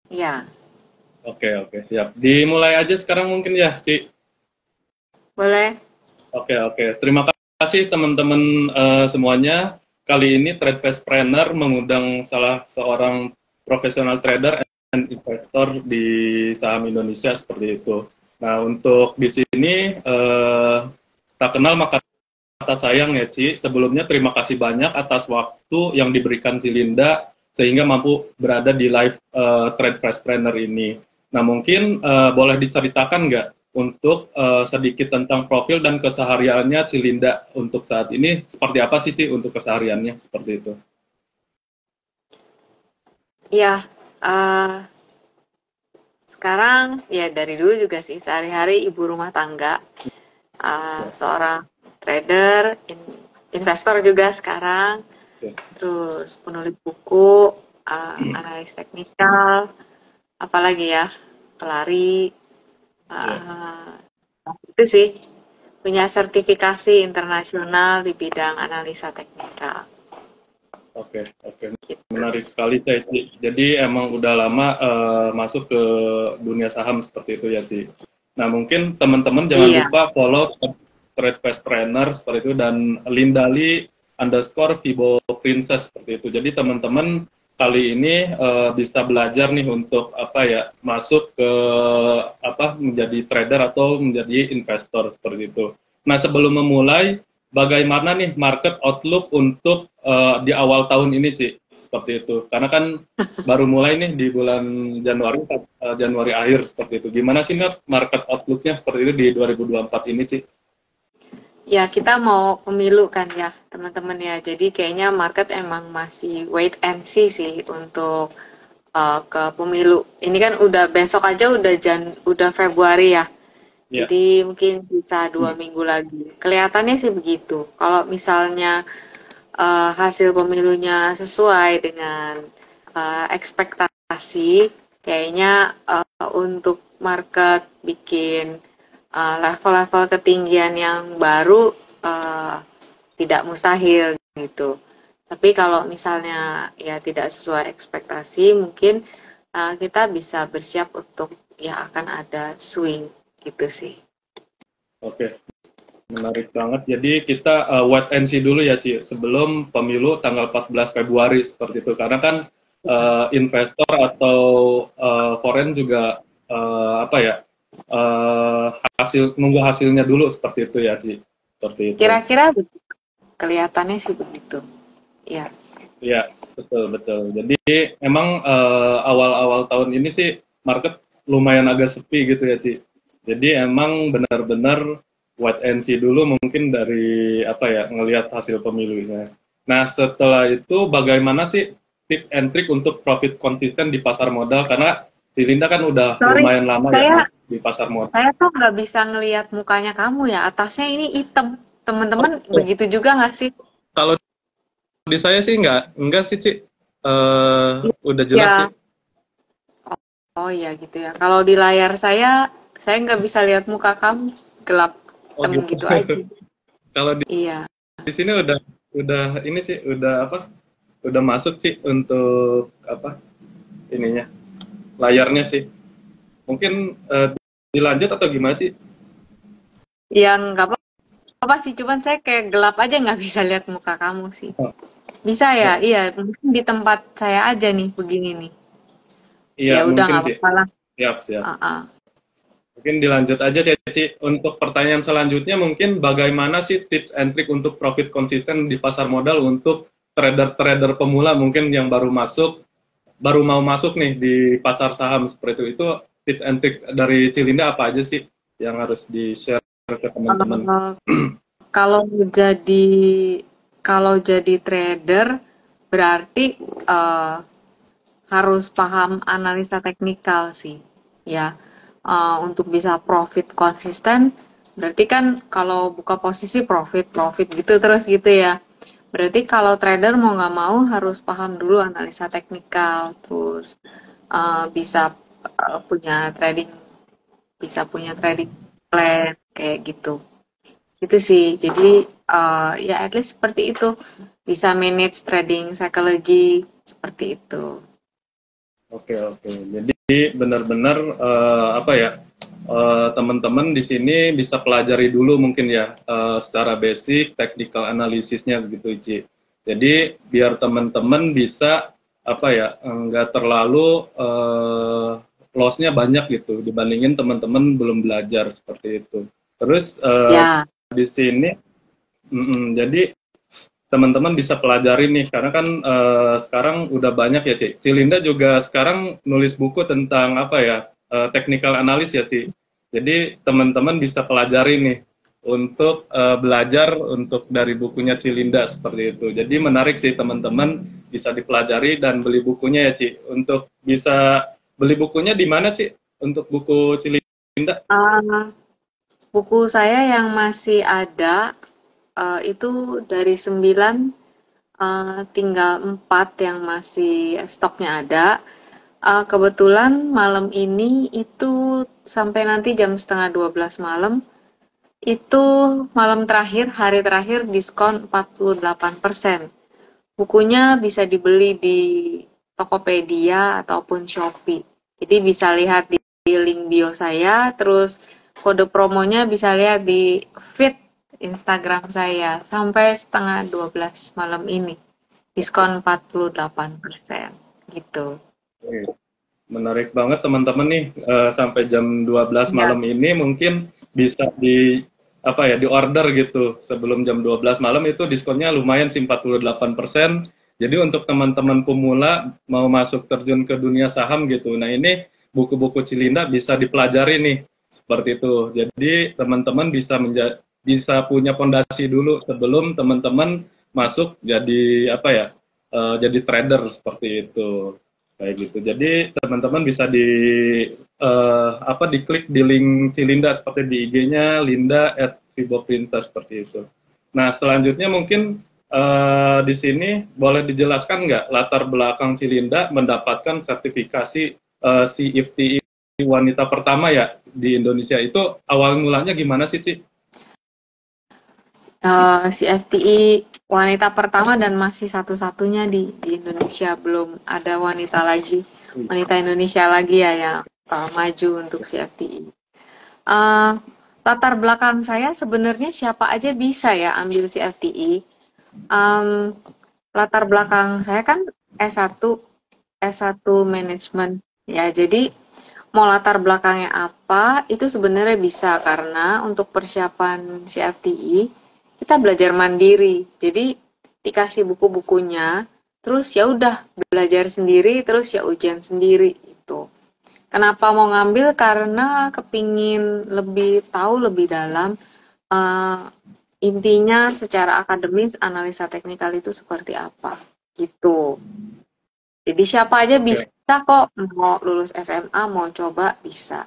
Iya, Oke, siap. Dimulai aja sekarang mungkin ya, Ci. boleh. Oke. Terima kasih teman-teman semuanya. Kali ini TradeFastPreneur mengundang salah seorang profesional trader dan investor di saham Indonesia seperti itu. Nah, untuk di sini tak kenal maka kata sayang ya, Ci. Sebelumnya terima kasih banyak atas waktu yang diberikan Ci Linda sehingga mampu berada di live TradeFastPreneur ini. Nah, mungkin boleh diceritakan nggak untuk sedikit tentang profil dan kesehariannya Cilinda untuk saat ini seperti apa sih Ci untuk kesehariannya seperti itu? Iya, eh, sekarang ya dari dulu juga sih sehari-hari ibu rumah tangga, Ya, seorang trader, investor juga sekarang, ya, terus penulis buku, analis teknikal, apalagi ya, pelari, ya. eh, itu sih punya sertifikasi internasional di bidang analisa teknikal. Oke. Gitu. Menarik sekali Ci. Jadi emang udah lama masuk ke dunia saham seperti itu ya Ci. Nah mungkin teman-teman jangan Iya. lupa follow TradeFastPreneur seperti itu dan Lindali underscore Vibo Princess seperti itu. Jadi teman-teman kali ini bisa belajar nih untuk apa ya masuk ke apa menjadi trader atau menjadi investor seperti itu. Nah sebelum memulai bagaimana nih market outlook untuk di awal tahun ini, Ci? Seperti itu. Karena kan baru mulai nih di bulan Januari, Januari akhir seperti itu. Gimana sih market outlook-nya seperti itu di 2024 ini, Ci? Ya, kita mau pemilu kan ya, teman-teman ya. Jadi kayaknya market emang masih wait and see sih untuk ke pemilu. Ini kan udah besok aja udah Februari ya. Ya. Jadi mungkin bisa 2 minggu lagi. Kelihatannya sih begitu. Kalau misalnya hasil pemilunya sesuai dengan ekspektasi, kayaknya untuk market bikin level-level ketinggian yang baru uh, tidak mustahil gitu. Tapi kalau misalnya ya tidak sesuai ekspektasi, mungkin kita bisa bersiap untuk ya akan ada swing gitu sih. Oke. Menarik banget. Jadi kita wait and see dulu ya, Ci, sebelum pemilu tanggal 14 Februari seperti itu. Karena kan investor atau foreign juga apa ya hasil nunggu hasilnya dulu seperti itu ya, Ci. Seperti itu. Kira-kira kelihatannya sih begitu. Ya. Iya, betul. Jadi emang awal-awal tahun ini sih market lumayan agak sepi gitu ya, Ci. Jadi emang benar-benar wait and see dulu mungkin dari apa ya ngelihat hasil pemilunya. Nah setelah itu bagaimana sih tips and trick untuk profit konsisten di pasar modal karena si Linda kan udah Sorry, lumayan lama ya saya di pasar modal. saya tuh nggak bisa ngelihat mukanya kamu ya. Atasnya ini hitam. Teman-teman Oh, begitu juga nggak sih? kalau di saya sih enggak sih Ci. Udah jelas sih. Ya. Oh iya gitu ya. Kalau di layar saya nggak bisa lihat muka kamu. Gelap Oh hitam gitu. gitu aja. Kalau Iya. di sini udah ini sih udah apa udah masuk sih untuk apa ininya layarnya sih mungkin dilanjut atau gimana sih. Yang nggak apa-apa sih. Cuman saya kayak gelap aja nggak bisa lihat muka kamu sih. Oh, Bisa ya? oh, Iya. Mungkin di tempat saya aja nih begini nih. iya Ya udah mungkin nggak sih, apa-apa lah. siap Ah, ah. mungkin dilanjut aja Ceci untuk pertanyaan selanjutnya mungkin bagaimana sih tips and trick untuk profit konsisten di pasar modal untuk trader-trader pemula mungkin yang baru mau masuk nih di pasar saham seperti itu tips and trick dari Cilinda apa aja sih yang harus di share ke teman-teman. Eh, Kalau jadi kalau jadi trader berarti eh, harus paham analisa teknikal sih, ya. Untuk bisa profit konsisten, berarti kan kalau buka posisi profit profit gitu terus gitu ya. Berarti kalau trader mau nggak mau harus paham dulu analisa teknikal, terus bisa punya trading plan kayak gitu. Itu sih. Jadi ya at least seperti itu. Bisa manage trading psychology seperti itu. Oke. Jadi benar-benar apa ya, teman-teman di sini bisa pelajari dulu mungkin ya secara basic technical analisisnya gitu Ci. Jadi biar teman-teman bisa apa ya, nggak terlalu loss-nya banyak gitu dibandingin teman-teman belum belajar seperti itu. Terus Ya, di sini jadi teman-teman bisa pelajari nih karena kan sekarang udah banyak ya Ci. Cilinda juga sekarang nulis buku tentang apa ya, technical analysis ya Ci. Jadi teman-teman bisa pelajari nih untuk belajar untuk dari bukunya Cilinda seperti itu. Jadi menarik sih teman-teman bisa dipelajari dan beli bukunya ya Ci. Untuk bisa beli bukunya di mana Ci? Untuk buku Cilinda? uh, buku saya yang masih ada itu dari 9, tinggal 4 yang masih stoknya ada. Kebetulan malam ini itu sampai nanti jam setengah 12 malam, itu malam terakhir, hari terakhir diskon 48%. Bukunya bisa dibeli di Tokopedia ataupun Shopee. Jadi bisa lihat di link bio saya, terus kode promonya bisa lihat di feed Instagram saya sampai setengah 12 malam ini. Diskon 48% gitu. Menarik banget teman-teman nih, sampai jam 12 Ya. malam ini mungkin bisa di apa ya, di order gitu sebelum jam 12 malam itu diskonnya lumayan sih 48%. Jadi untuk teman-teman pemula mau masuk terjun ke dunia saham gitu. Nah, ini buku-buku Cilinda bisa dipelajari nih seperti itu. Jadi teman-teman bisa punya fondasi dulu sebelum teman-teman masuk jadi apa ya? Jadi trader seperti itu kayak gitu. Jadi teman-teman bisa apa diklik di link Cilinda seperti di IG-nya Linda@viboprinsa seperti itu. Nah selanjutnya mungkin di sini boleh dijelaskan nggak latar belakang Cilinda mendapatkan sertifikasi CFTI wanita pertama ya di Indonesia, itu awal mulanya gimana sih Ci? Si FTI wanita pertama dan masih satu-satunya di Indonesia, belum ada wanita Indonesia lagi ya yang maju untuk si FTI. Eh, Latar belakang saya sebenarnya siapa aja bisa ya ambil si FTI. Em, Latar belakang saya kan S1 S1 manajemen ya, jadi mau latar belakangnya apa itu sebenarnya bisa, karena untuk persiapan CFTI kita belajar mandiri. Jadi dikasih buku-bukunya, terus ya udah belajar sendiri, terus ya ujian sendiri itu. Kenapa mau ngambil? Karena kepingin lebih tahu lebih dalam, uh, intinya secara akademis analisa teknikal itu seperti apa gitu. Jadi siapa aja Oke. bisa kok, mau lulus SMA mau coba bisa.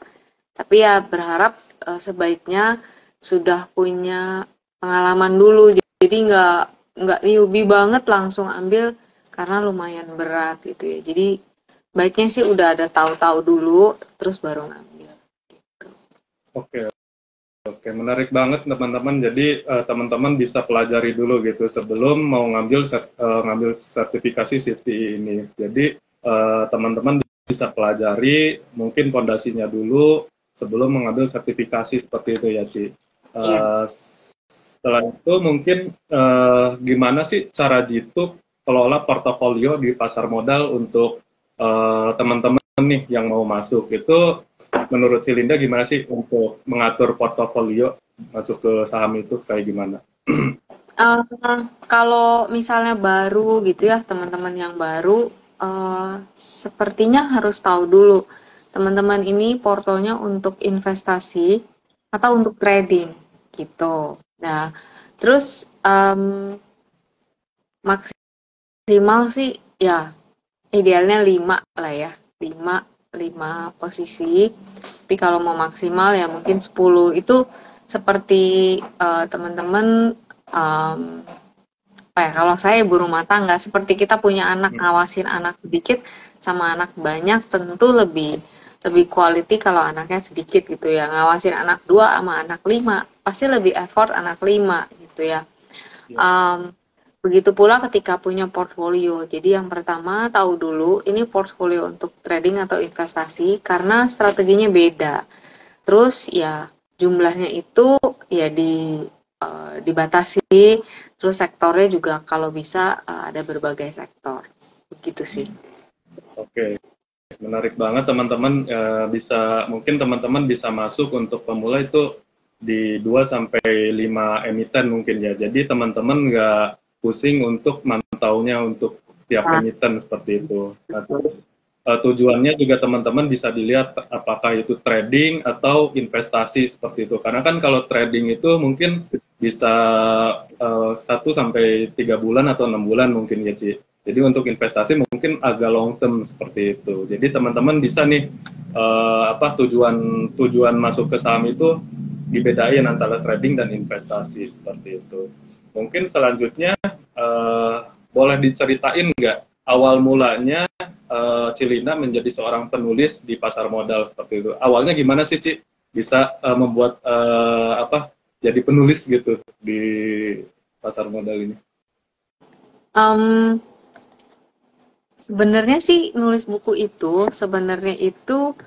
Tapi ya berharap sebaiknya sudah punya pengalaman dulu. Jadi nggak newbie banget langsung ambil karena lumayan berat gitu ya. Jadi baiknya sih udah ada tahu-tahu dulu terus baru ngambil. Oke. Oke, menarik banget teman-teman. Jadi teman-teman bisa pelajari dulu gitu sebelum mau ngambil sertifikasi CFTI ini. Jadi teman-teman bisa pelajari mungkin fondasinya dulu sebelum mengambil sertifikasi seperti itu ya, Ci. Iya. Setelah itu mungkin gimana sih cara Jitu kelola portofolio di pasar modal untuk teman-teman nih yang mau masuk itu, menurut Cilinda gimana sih untuk mengatur portofolio masuk ke saham itu kayak gimana? Eh, Kalau misalnya baru gitu ya, teman-teman yang baru, sepertinya harus tahu dulu, teman-teman ini portonya untuk investasi atau untuk trading gitu. Nah, terus maksimal sih ya idealnya 5 lah ya, 5 5 posisi. Tapi kalau mau maksimal ya mungkin 10. Itu seperti teman-teman, em, apa ya, kalau saya ibu rumah tangga, seperti kita punya anak, ngawasin anak sedikit sama anak banyak tentu lebih lebih quality kalau anaknya sedikit gitu ya. Ngawasin anak 2 sama anak 5 pasti lebih effort anak 5 gitu ya. Ya. Um, Begitu pula ketika punya portfolio. Jadi yang pertama tahu dulu ini portfolio untuk trading atau investasi karena strateginya beda. Terus ya jumlahnya itu ya dibatasi, terus sektornya juga kalau bisa ada berbagai sektor. Begitu sih. Oke, menarik banget teman-teman. Bisa mungkin teman-teman bisa masuk untuk pemula itu di 2 sampai 5 emiten mungkin ya. Jadi teman-teman nggak pusing untuk mantaunya untuk tiap Nah, emiten seperti itu. Nah, tujuannya juga teman-teman bisa dilihat apakah itu trading atau investasi seperti itu. Karena kan kalau trading itu mungkin bisa 1 sampai 3 bulan atau 6 bulan mungkin ya, Ci. Jadi untuk investasi mungkin agak long term seperti itu. Jadi teman-teman bisa nih tujuan tujuan masuk ke saham itu dibedain antara trading dan investasi seperti itu. Mungkin selanjutnya boleh diceritain nggak awal mulanya Cilinda menjadi seorang penulis di pasar modal seperti itu. Awalnya gimana sih, Ci? Bisa membuat jadi penulis gitu di pasar modal ini? Um, Sebenarnya sih nulis buku itu sebenarnya itu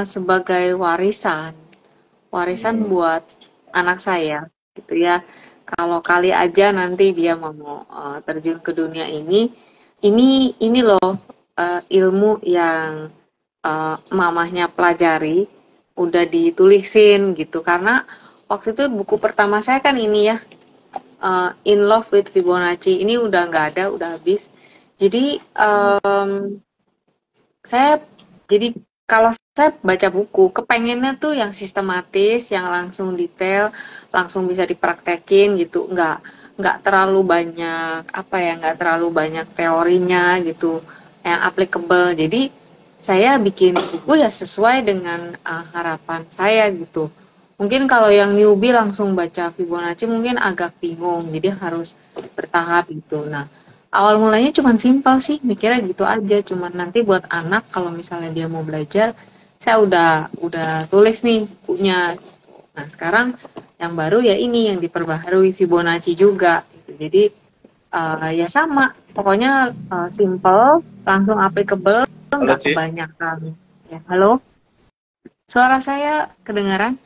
sebagai warisan Hmm. buat anak saya gitu ya. Kalau kali aja nanti dia mau terjun ke dunia ini loh ilmu yang mamahnya pelajari udah ditulisin gitu karena waktu itu buku pertama saya kan ini ya, In Love with Fibonacci ini udah nggak ada, udah habis. Jadi saya jadi kalau saya baca buku, kepengennya tuh yang sistematis, yang langsung detail, langsung bisa dipraktekin gitu, nggak terlalu banyak apa ya, nggak terlalu banyak teorinya gitu, yang applicable. Jadi saya bikin buku ya sesuai dengan harapan saya gitu. Mungkin kalau yang newbie langsung baca Fibonacci mungkin agak bingung, jadi harus bertahap gitu. Nah, awal mulanya cuman simpel sih, mikirnya gitu aja. Cuman nanti buat anak kalau misalnya dia mau belajar, saya udah tulis nih bukunya. Nah, sekarang yang baru ya ini yang diperbaharui Fibonacci juga gitu. Jadi ya sama, pokoknya simple, langsung applicable, Halo, nggak Ci. kebanyakan. Ya, halo, suara saya kedengaran?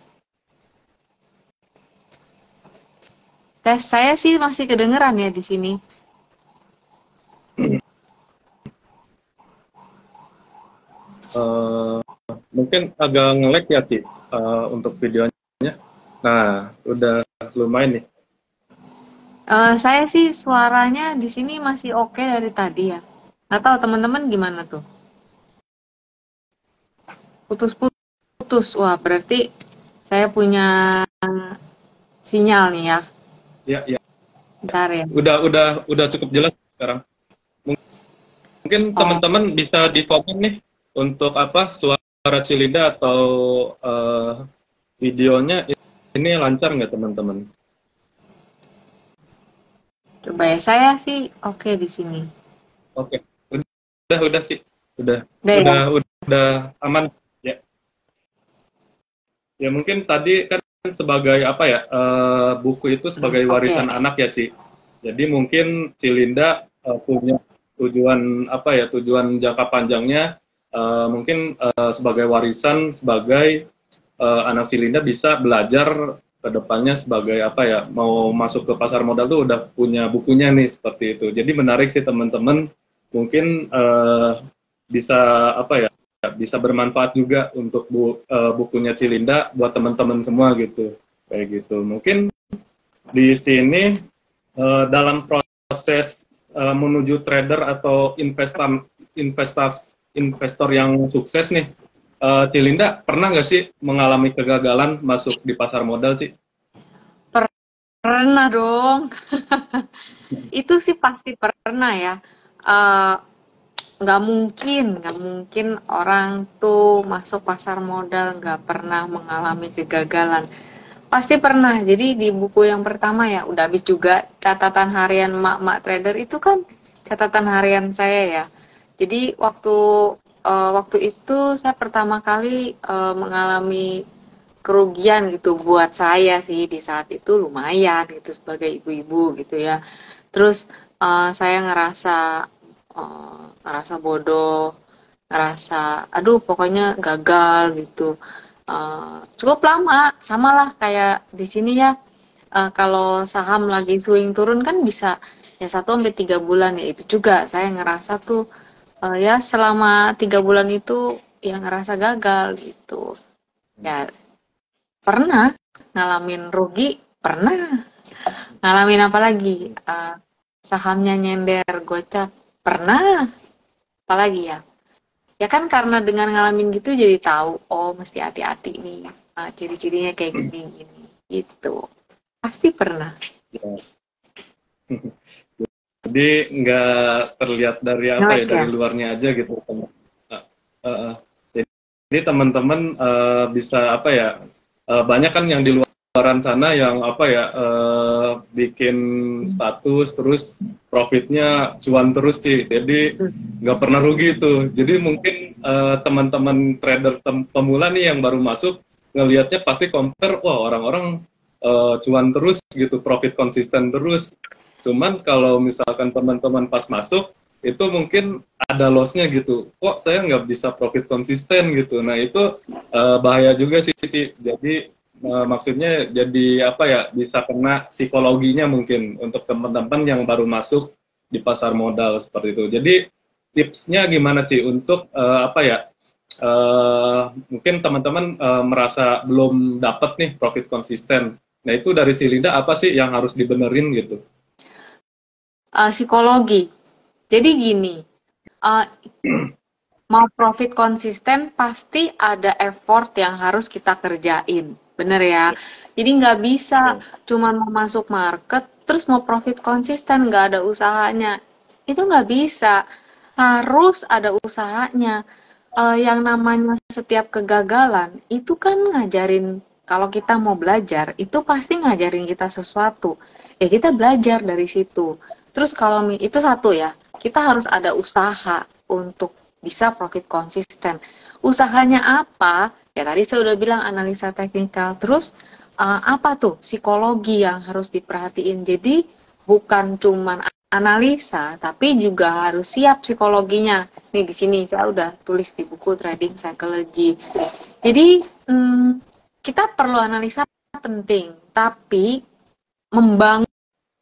Tes saya sih masih kedengeran ya di sini. Uh, Mungkin agak nge-lag ya, Ci, untuk videonya. Nah, udah lumayan nih. Saya sih suaranya di sini masih oke dari tadi ya. Nggak tahu teman-teman gimana tuh? Putus-putus. Wah, berarti saya punya sinyal nih ya. Ya, ya. Bentar ya. Udah cukup jelas sekarang. Mungkin Oh, teman-teman bisa difokus nih untuk suara Cilinda atau videonya ini lancar nggak teman-teman? coba ya. Saya sih oke di sini. Oke, udah Ci, udah Udah ya. udah udah aman ya. Ya mungkin tadi kan sebagai buku itu sebagai Oke. warisan anak ya, Ci. Jadi mungkin Cilinda punya tujuan tujuan jangka panjangnya mungkin sebagai warisan sebagai anak Cilinda bisa belajar ke depannya sebagai mau masuk ke pasar modal tuh udah punya bukunya nih seperti itu. Jadi menarik sih teman-teman, mungkin bisa bisa bermanfaat juga untuk bukunya Cilinda buat teman-teman semua gitu. Kayak gitu. Mungkin di sini dalam proses menuju trader atau investor yang sukses nih, Cilinda pernah nggak sih mengalami kegagalan masuk di pasar modal, sih? Pernah dong. Itu sih pasti pernah ya. Eh, nggak mungkin orang tuh masuk pasar modal nggak pernah mengalami kegagalan. Pasti pernah. Jadi di buku yang pertama ya, udah habis juga catatan harian mak-mak trader itu kan catatan harian saya ya. Jadi waktu itu saya pertama kali mengalami kerugian gitu buat saya sih di saat itu lumayan gitu sebagai ibu-ibu gitu ya. Terus saya ngerasa bodoh, ngerasa aduh pokoknya gagal gitu. Cukup lama, samalah kayak di sini ya. Kalau saham lagi swing turun kan bisa ya 1 sampai 3 bulan, ya itu juga saya ngerasa tuh ya selama 3 bulan itu ya ngerasa gagal gitu. Ya pernah ngalamin rugi, pernah ngalamin apa lagi? Sahamnya nyender gocap, pernah. Apalagi ya? Ya kan karena dengan ngalamin gitu jadi tahu, oh mesti hati-hati nih. Ciri-cirinya kayak gini-gini. Gitu. Pasti pernah. Ya. Jadi nggak terlihat dari apa Ngelek ya, ya? dari luarnya aja gitu. Uh, uh, jadi teman-teman bisa apa ya, banyak kan yang di luaran sana yang apa ya, bikin status terus profitnya cuan terus sih, jadi nggak pernah rugi tuh. Jadi mungkin teman-teman trader pemula nih yang baru masuk ngelihatnya pasti compare, wah orang-orang cuan terus gitu, profit konsisten terus. Cuman kalau misalkan teman-teman pas masuk itu mungkin ada loss-nya gitu, kok saya nggak bisa profit konsisten gitu. Nah itu bahaya juga sih, Ci. Jadi maksudnya jadi apa ya, bisa kena psikologinya mungkin untuk teman-teman yang baru masuk di pasar modal seperti itu. Jadi tipsnya gimana Ci untuk apa ya, mungkin teman-teman merasa belum dapat nih profit konsisten. Nah itu dari Cilinda apa sih yang harus dibenerin gitu? Psikologi. Jadi gini, uh, mau profit konsisten pasti ada effort yang harus kita kerjain. Bener ya? Jadi nggak bisa Ya. cuma mau masuk market, terus mau profit konsisten, nggak ada usahanya. Itu nggak bisa. Harus ada usahanya. Yang namanya setiap kegagalan, itu kan ngajarin, kalau kita mau belajar, itu pasti ngajarin kita sesuatu. Ya kita belajar dari situ. Terus kalau itu satu ya, kita harus ada usaha untuk bisa profit konsisten. Usahanya apa? Ya tadi saya udah bilang analisa teknikal. Terus apa tuh psikologi yang harus diperhatiin. Jadi bukan cuman analisa, tapi juga harus siap psikologinya. Nih di sini saya udah tulis di buku Trading Psychology. Jadi kita perlu analisa penting, tapi membangun,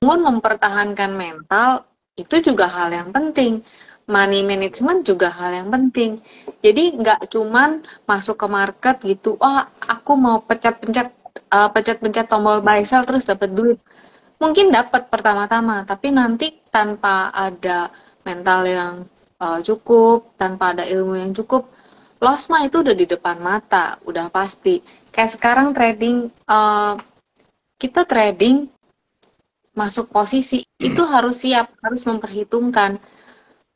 mempertahankan mental itu juga hal yang penting. Money management juga hal yang penting. Jadi nggak cuman masuk ke market gitu, oh aku mau pencet-pencet tombol buy sell terus dapat duit. Mungkin dapat pertama-tama, tapi nanti tanpa ada mental yang cukup, tanpa ada ilmu yang cukup, loss mah itu udah di depan mata, udah pasti. Kayak sekarang trading, kita trading masuk posisi itu harus siap, harus memperhitungkan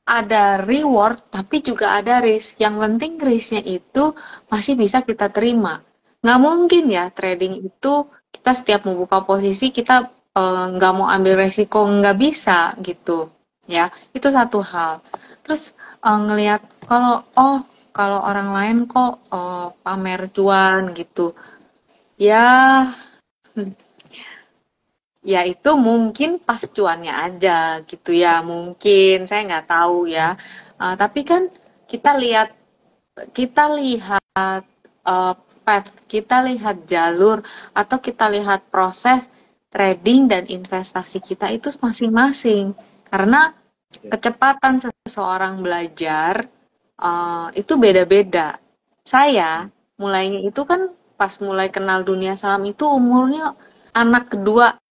ada reward tapi juga ada risk. Yang penting risknya itu masih bisa kita terima. Nggak mungkin ya trading itu kita setiap membuka posisi kita nggak mau ambil resiko, nggak bisa gitu ya. Itu satu hal. Terus ngelihat kalau orang lain kok pamer cuan gitu ya. Ya itu mungkin pas cuannya aja gitu ya, mungkin saya nggak tahu ya. Tapi kan kita lihat kita lihat path, kita lihat jalur, atau kita lihat proses trading dan investasi kita itu masing-masing. Karena kecepatan seseorang belajar itu beda-beda. Saya mulainya itu kan pas mulai kenal dunia saham itu umurnya anak kedua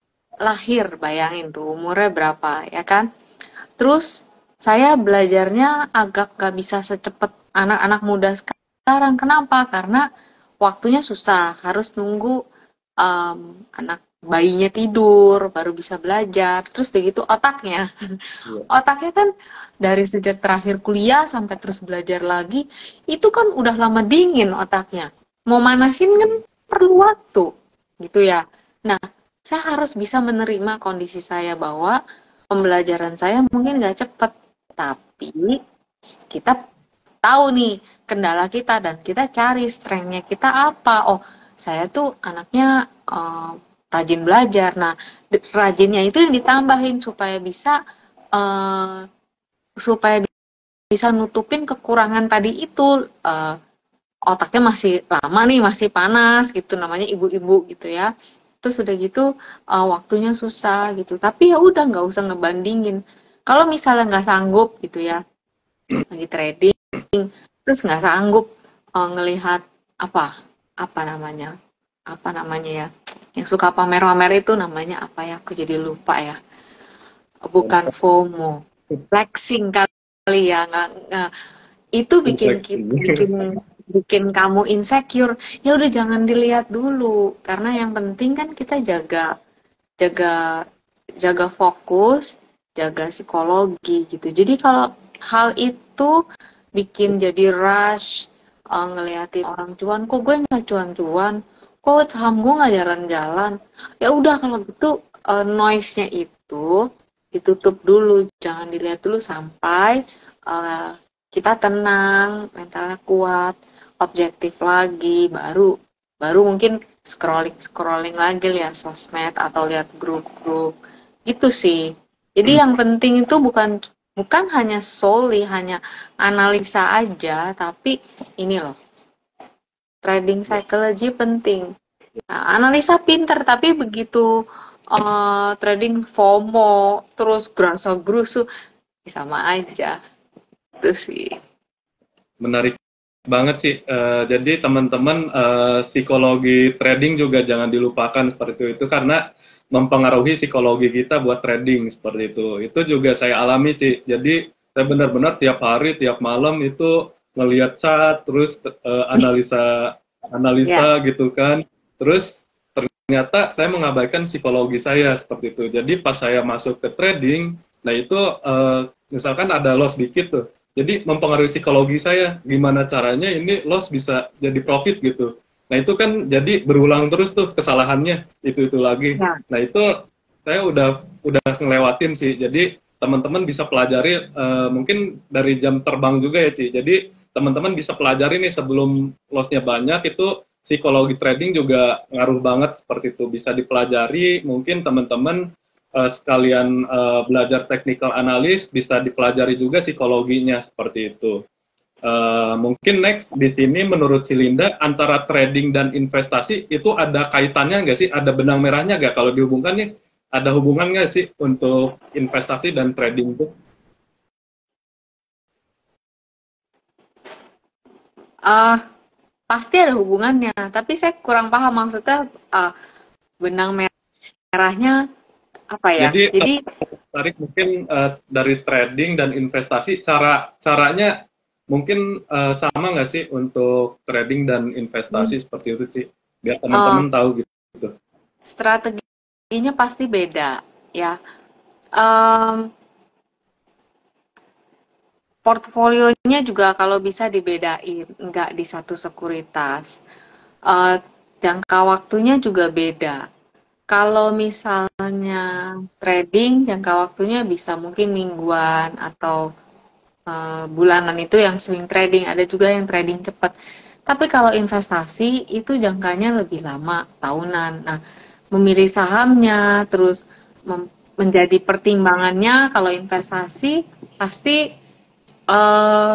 lahir, bayangin tuh umurnya berapa ya kan. Terus saya belajarnya agak gak bisa secepat anak-anak muda sekarang. Kenapa? Karena waktunya susah, harus nunggu anak bayinya tidur baru bisa belajar. Terus begitu otaknya, Iya. otaknya kan dari sejak terakhir kuliah sampai terus belajar lagi, itu kan udah lama dingin otaknya. Mau manasin kan perlu waktu, gitu ya. Nah, saya harus bisa menerima kondisi saya bahwa pembelajaran saya mungkin nggak cepet, tapi kita tahu nih kendala kita dan kita cari strength-nya kita apa. Oh, saya tuh anaknya rajin belajar. Nah, rajinnya itu yang ditambahin uh, supaya bisa nutupin kekurangan tadi itu. Otaknya masih lama nih, masih panas gitu, namanya ibu-ibu gitu ya. Terus udah gitu waktunya susah gitu. Tapi ya udah nggak usah ngebandingin. Kalau misalnya nggak sanggup gitu ya, lagi trading, terus nggak sanggup ngelihat apa apa namanya ya, yang suka pamer-pamer itu namanya apa ya? Aku jadi lupa ya. Bukan FOMO, flexing kali ya. Nggak, itu bikin Infeksi. bikin bikin kamu insecure. Ya udah jangan dilihat dulu, karena yang penting kan kita jaga jaga jaga fokus, jaga psikologi gitu. Jadi kalau hal itu bikin jadi rush, ngeliatin orang cuan, kok gue nggak cuan-cuan, kok saham gue nggak jalan-jalan. Ya udah kalau gitu noise-nya itu ditutup dulu, jangan dilihat dulu sampai uh, kita tenang, mentalnya kuat, objektif lagi, baru baru mungkin scrolling scrolling lagi lihat sosmed atau lihat grup-grup gitu sih. Jadi yang penting itu bukan bukan hanya solely hanya analisa aja, tapi ini loh, trading psychology penting. Nah, analisa pinter, tapi begitu trading FOMO terus gerasa gerusu sama aja itu sih. Menarik banget sih. Jadi teman-teman, psikologi trading juga jangan dilupakan seperti itu karena mempengaruhi psikologi kita buat trading seperti itu. Itu juga saya alami sih. Jadi saya benar-benar tiap hari, tiap malam itu ngelihat chart, terus analisa Ya, analisa gitu kan. Terus ternyata saya mengabaikan psikologi saya seperti itu. Jadi pas saya masuk ke trading, nah itu misalkan ada loss dikit tuh. Jadi mempengaruhi psikologi saya, gimana caranya ini loss bisa jadi profit gitu. Nah itu kan jadi berulang terus tuh kesalahannya, itu lagi. ya. Nah itu saya udah ngelewatin sih. Jadi teman-teman bisa pelajari mungkin dari jam terbang juga ya Ci. Jadi teman-teman bisa pelajari nih sebelum lossnya banyak itu psikologi trading juga ngaruh banget seperti itu. Bisa dipelajari, mungkin teman-teman sekalian belajar technical analis, bisa dipelajari juga psikologinya seperti itu. Mungkin next di sini menurut Cilinda antara trading dan investasi itu ada kaitannya nggak sih? Ada benang merahnya nggak kalau dihubungkan nih? Ada hubungan nggak sih untuk investasi dan trading itu? Ah, pasti ada hubungannya, tapi saya kurang paham maksudnya benang merahnya apa ya? Jadi Jadi tarik mungkin dari trading dan investasi, caranya mungkin sama nggak sih untuk trading dan investasi seperti itu sih, biar eh, teman-teman tahu gitu. strateginya pasti beda ya. Em, Portfolionya juga kalau bisa dibedain, nggak di satu sekuritas. Eh, Jangka waktunya juga beda. Kalau misalnya trading, jangka waktunya bisa mungkin mingguan atau bulanan, itu yang swing trading. Ada juga yang trading cepat. Tapi kalau investasi itu jangkanya lebih lama, tahunan. Nah, memilih sahamnya, terus menjadi pertimbangannya kalau investasi pasti eh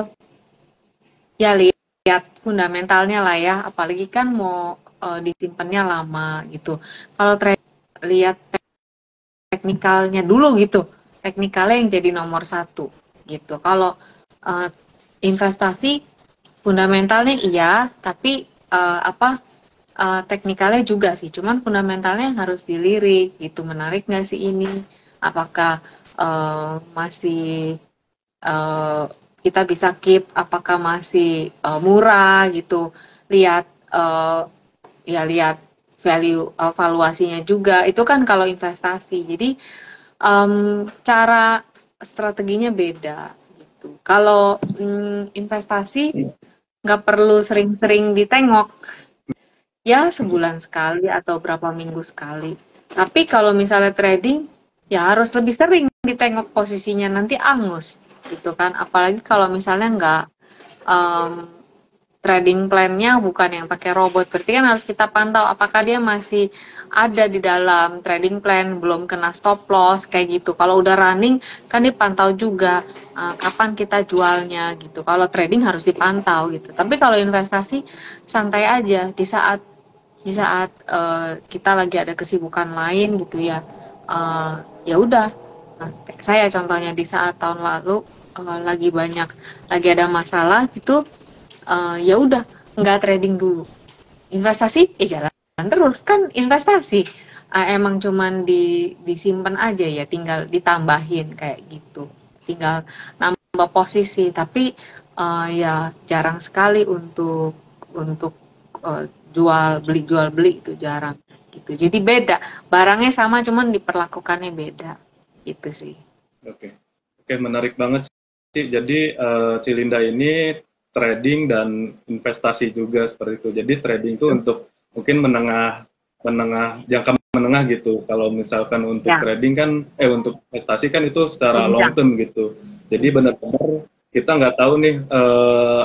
ya lihat fundamentalnya lah ya, apalagi kan mau disimpannya lama gitu. Kalau lihat teknikalnya dulu gitu, teknikalnya yang jadi nomor satu gitu. Kalau uh, investasi fundamentalnya iya, tapi apa teknikalnya juga sih. Cuman fundamentalnya harus dilirik gitu. Menarik nggak sih ini? Apakah masih uh, kita bisa keep? Apakah masih murah gitu? Lihat ya lihat value valuasinya juga. Itu kan kalau investasi. Jadi cara strateginya beda gitu. Kalau investasi nggak perlu sering-sering ditengok, ya sebulan sekali atau berapa minggu sekali. Tapi kalau misalnya trading, ya harus lebih sering ditengok posisinya, nanti angus gitu kan. Apalagi kalau misalnya nggak um, trading plan-nya bukan yang pakai robot. Berarti kan harus kita pantau apakah dia masih ada di dalam trading plan, belum kena stop loss kayak gitu. Kalau udah running kan dipantau juga kapan kita jualnya gitu. Kalau trading harus dipantau gitu. Tapi kalau investasi santai aja di saat kita lagi ada kesibukan lain gitu ya. Ya udah. Nah, saya contohnya di saat tahun lalu lagi ada masalah gitu, ya udah nggak trading dulu, investasi jalan terus kan investasi. Emang cuman disimpan aja ya, tinggal ditambahin kayak gitu, tinggal nambah posisi. Tapi ya jarang sekali untuk jual beli itu jarang gitu. Jadi beda, barangnya sama cuman diperlakukannya beda gitu sih. Oke, oke, menarik banget sih. Jadi Cilinda ini trading dan investasi juga seperti itu. Jadi trading itu untuk mungkin jangka menengah gitu. Kalau misalkan untuk Ya, trading kan, untuk investasi kan itu secara long panjang. term gitu. Jadi benar-benar kita nggak tahu nih,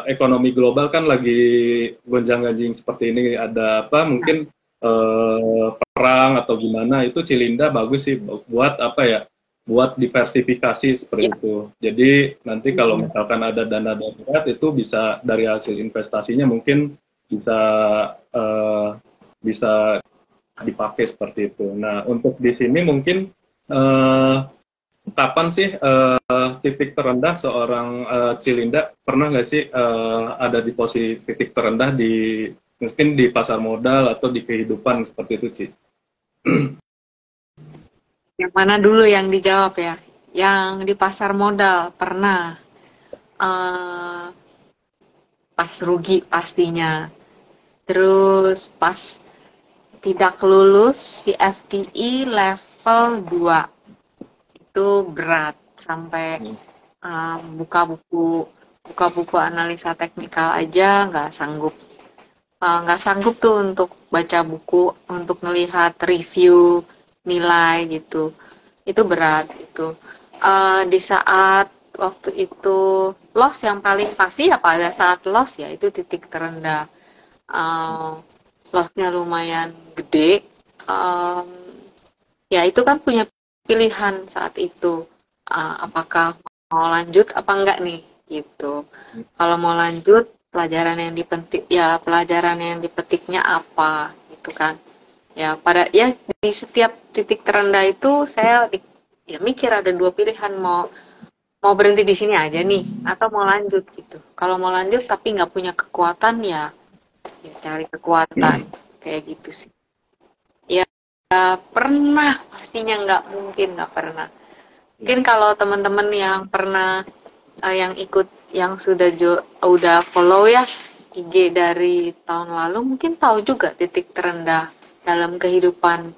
ekonomi global kan lagi gonjang-ganjing seperti ini. Ada apa? Mungkin perang atau gimana. Itu Cilinda bagus sih buat apa ya? Buat diversifikasi seperti Ya, itu. Jadi nanti kalau misalkan ada dana darurat itu bisa dari hasil investasinya mungkin bisa eh, bisa dipakai seperti itu. Nah untuk di sini mungkin eh, kapan sih titik terendah seorang Cilinda, pernah nggak sih ada di posisi titik terendah di mungkin di pasar modal atau di kehidupan seperti itu, Ci? yang mana dulu yang dijawab ya? Yang di pasar modal pernah, eh pas rugi pastinya. Terus pas tidak lulus CFTI level 2 itu berat sampai buka buku analisa teknikal aja nggak sanggup tuh untuk baca buku, untuk ngelihat review nilai gitu. Itu berat itu. Di saat waktu itu loss yang paling pasti ya pada saat loss ya itu titik terendah. uh, Lossnya lumayan gede. Um, Ya itu kan punya pilihan saat itu. Apakah mau lanjut apa enggak nih gitu. Kalau mau lanjut, pelajaran yang dipetiknya apa gitu kan. Ya di setiap titik terendah itu ya mikir ada dua pilihan, mau mau berhenti di sini aja nih atau mau lanjut gitu. Kalau mau lanjut tapi nggak punya kekuatan, ya cari kekuatan kayak gitu sih. Ya pernah, pastinya nggak mungkin nggak pernah. Mungkin kalau teman-teman yang pernah, yang ikut, yang udah follow ya IG dari tahun lalu, mungkin tahu juga titik terendah dalam kehidupan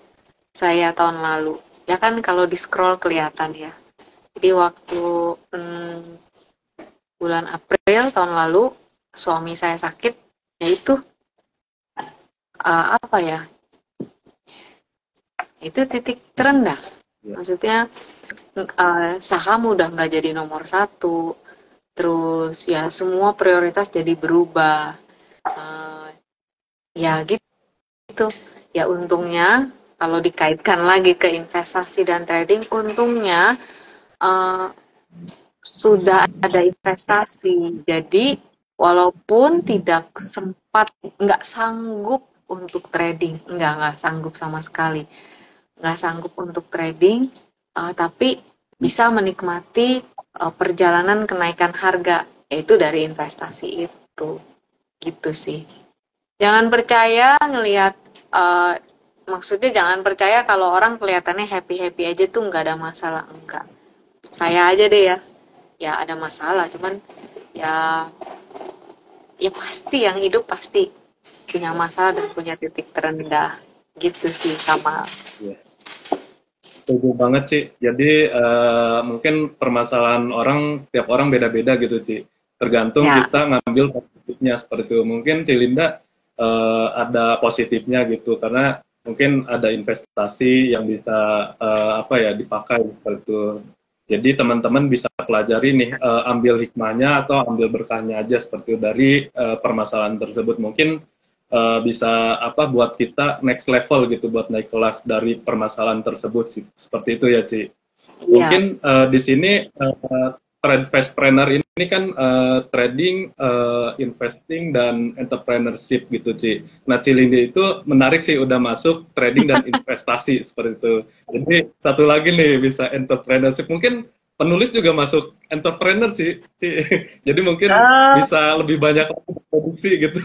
saya tahun lalu. Ya kan kalau di scroll kelihatan ya. Jadi waktu hmm, bulan April tahun lalu suami saya sakit, yaitu apa ya? Itu titik terendah. Ya. Maksudnya saham udah nggak jadi nomor satu, terus ya semua prioritas jadi berubah. Eh, ya gitu. Ya untungnya kalau dikaitkan lagi ke investasi dan trading, untungnya eh, sudah ada investasi. Jadi walaupun tidak sempat, nggak sanggup untuk trading, nggak sanggup sama sekali, nggak sanggup untuk trading, tapi bisa menikmati perjalanan kenaikan harga, yaitu dari investasi itu, gitu sih. Jangan percaya ngelihat, eh, maksudnya jangan percaya kalau orang kelihatannya happy happy aja tuh nggak ada masalah, enggak. Saya aja deh ya ada masalah, cuman ya ya pasti yang hidup pasti punya masalah dan punya titik terendah, gitu sih Kamal. Ya. Setuju banget sih. Jadi mungkin permasalahan setiap orang beda-beda gitu, Ci. Tergantung Ya, kita ngambil positifnya seperti itu. Mungkin Cilinda ada positifnya gitu, karena mungkin ada investasi yang bisa apa ya dipakai seperti itu. Jadi teman-teman bisa pelajari nih, ambil hikmahnya atau ambil berkahnya aja seperti itu dari permasalahan tersebut. Mungkin bisa apa buat kita next level gitu, buat naik kelas dari permasalahan tersebut sih. Seperti itu ya, Ci. Iya, Mungkin di sini trade fastpreneur ini kan trading, investing dan entrepreneurship gitu, Ci. Nah, Cilindi itu menarik sih, udah masuk trading dan investasi seperti itu. Jadi satu lagi nih bisa entrepreneurship. Mungkin penulis juga masuk entrepreneur sih, Ci. Jadi mungkin eh, bisa lebih banyak produksi gitu.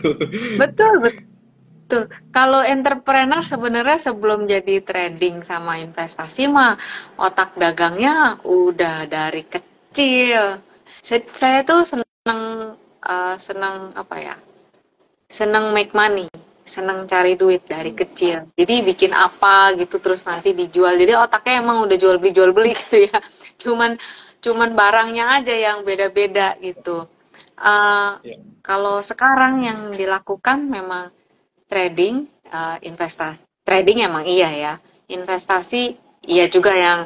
betul betul. Kalau entrepreneur sebenarnya sebelum jadi trading sama investasi mah otak dagangnya udah dari kecil. Saya tuh seneng seneng apa ya? Seneng make money, seneng cari duit dari kecil. Jadi bikin apa gitu terus nanti dijual. Jadi otaknya emang udah jual beli gitu ya. Cuman cuman barangnya aja yang beda-beda gitu. Eh, Ya. kalau sekarang yang dilakukan memang trading, investasi. Trading emang iya ya. Investasi iya juga yang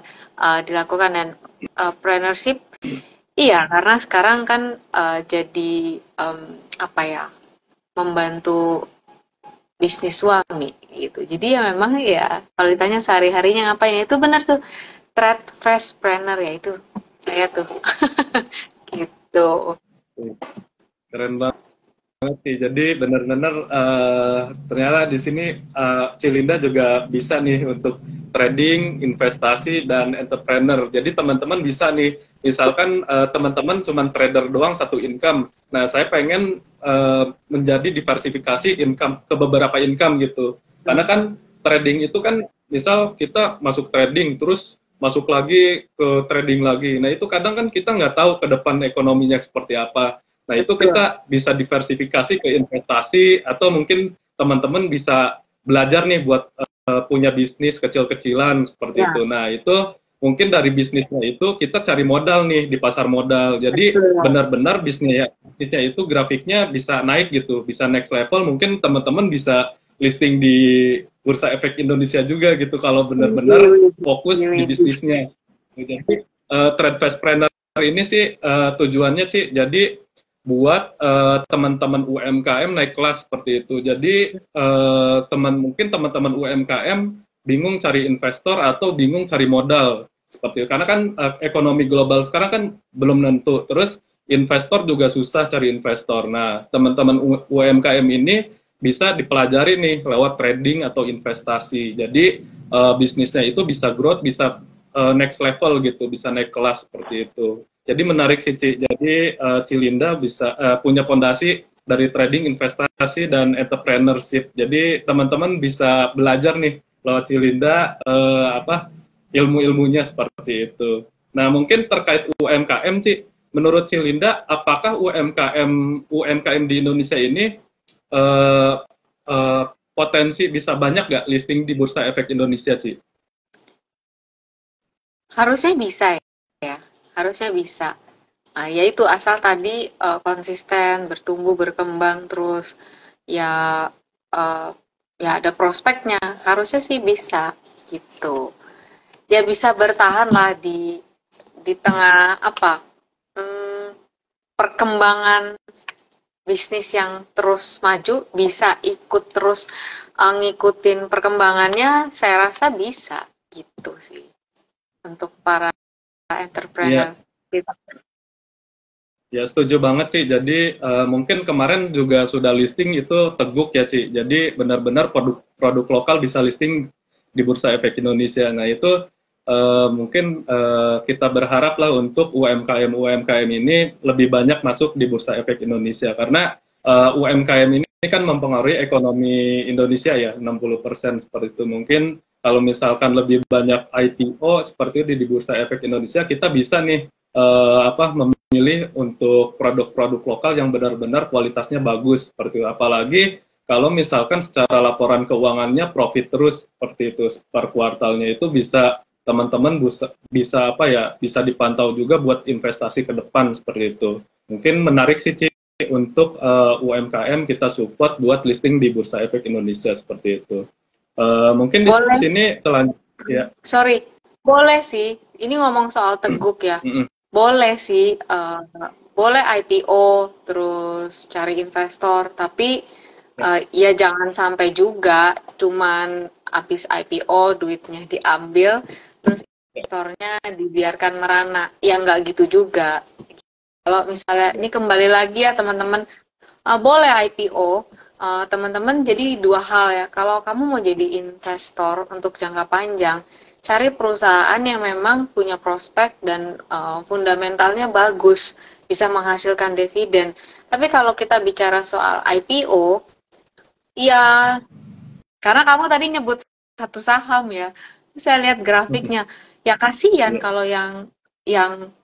dilakukan dan entrepreneurship iya karena sekarang kan jadi apa ya membantu bisnis suami gitu. Jadi ya memang ya kalau ditanya sehari-harinya ngapain ya, itu benar tuh trade fast planner ya itu saya tuh gitu. Keren banget sih. Jadi benar-benar ternyata di sini Cilinda juga bisa nih untuk trading, investasi dan entrepreneur. Jadi teman-teman bisa nih, misalkan teman-teman cuma trader doang satu income. Nah, saya pengen menjadi diversifikasi income ke beberapa income gitu. Karena kan trading itu kan misal kita masuk trading terus masuk lagi ke trading lagi. Nah, itu kadang kan kita nggak tahu ke depan ekonominya seperti apa. Nah, itu Betul. kita bisa diversifikasi ke investasi atau mungkin teman-teman bisa belajar nih buat punya bisnis kecil-kecilan seperti Ya, itu. Nah, itu mungkin dari bisnisnya itu kita cari modal nih di pasar modal. Jadi betul. benar-benar bisnisnya itu grafiknya bisa naik gitu, bisa next level. Mungkin teman-teman bisa listing di Bursa Efek Indonesia juga gitu kalau benar-benar fokus di bisnisnya. Jadi trade fastpreneur ini sih tujuannya sih jadi buat teman-teman UMKM naik kelas seperti itu. Jadi mungkin teman-teman UMKM bingung cari investor atau bingung cari modal seperti itu. Karena kan ekonomi global sekarang kan belum nentu. Terus investor juga susah cari investor. Nah, teman-teman UMKM ini bisa dipelajari nih lewat trading atau investasi. Jadi bisnisnya itu bisa growth, bisa next level gitu, bisa naik kelas seperti itu. Jadi menarik sih, Ci. Jadi Cilinda bisa punya fondasi dari trading, investasi, dan entrepreneurship. Jadi teman-teman bisa belajar nih lewat Cilinda apa ilmu-ilmunya seperti itu. Nah, mungkin terkait UMKM, Ci. Menurut Cilinda, apakah UMKM di Indonesia ini eh, eh, potensi bisa banyak nggak listing di Bursa Efek Indonesia, Ci? Harusnya bisa ya, harusnya bisa. Nah, yaitu asal tadi konsisten, bertumbuh, berkembang terus ya eh, ya ada prospeknya. Harusnya sih bisa gitu. Ya bisa bertahan lah di tengah apa hmm, perkembangan bisnis yang terus maju, bisa ikut terus ngikutin perkembangannya. Saya rasa bisa gitu sih untuk para entrepreneur Iya, kita. ya setuju banget sih. Jadi mungkin kemarin juga sudah listing itu Teguk ya, Ci. Jadi benar-benar produk lokal bisa listing di Bursa Efek Indonesia. Nah, itu mungkin kita berharap lah untuk UMKM ini lebih banyak masuk di Bursa Efek Indonesia karena UMKM ini kan mempengaruhi ekonomi Indonesia ya, 60% seperti itu. Mungkin kalau misalkan lebih banyak IPO seperti itu di Bursa Efek Indonesia, kita bisa nih apa memilih untuk produk-produk lokal yang benar-benar kualitasnya bagus seperti itu. Apalagi kalau misalkan secara laporan keuangannya profit terus seperti itu per kuartalnya itu bisa teman-teman bisa apa ya bisa dipantau juga buat investasi ke depan seperti itu. Mungkin menarik sih Ci untuk UMKM kita support buat listing di Bursa Efek Indonesia seperti itu. Mungkin di Boleh, sini selanjutnya ya. sorry, boleh sih. ini ngomong soal teguk ya. Mm-mm. Boleh sih, boleh IPO, terus cari investor, tapi Ya, ya jangan sampai juga cuman habis IPO duitnya diambil, terus ya, investornya dibiarkan merana. Ya nggak gitu juga. Kalau misalnya, ya, ini kembali lagi ya teman-teman, boleh IPO, teman-teman jadi dua hal ya. Kalau kamu mau jadi investor untuk jangka panjang, cari perusahaan yang memang punya prospek dan fundamentalnya bagus, bisa menghasilkan dividen. Tapi kalau kita bicara soal IPO, ya karena kamu tadi nyebut satu saham ya, saya lihat grafiknya, ya kasihan ya, kalau yang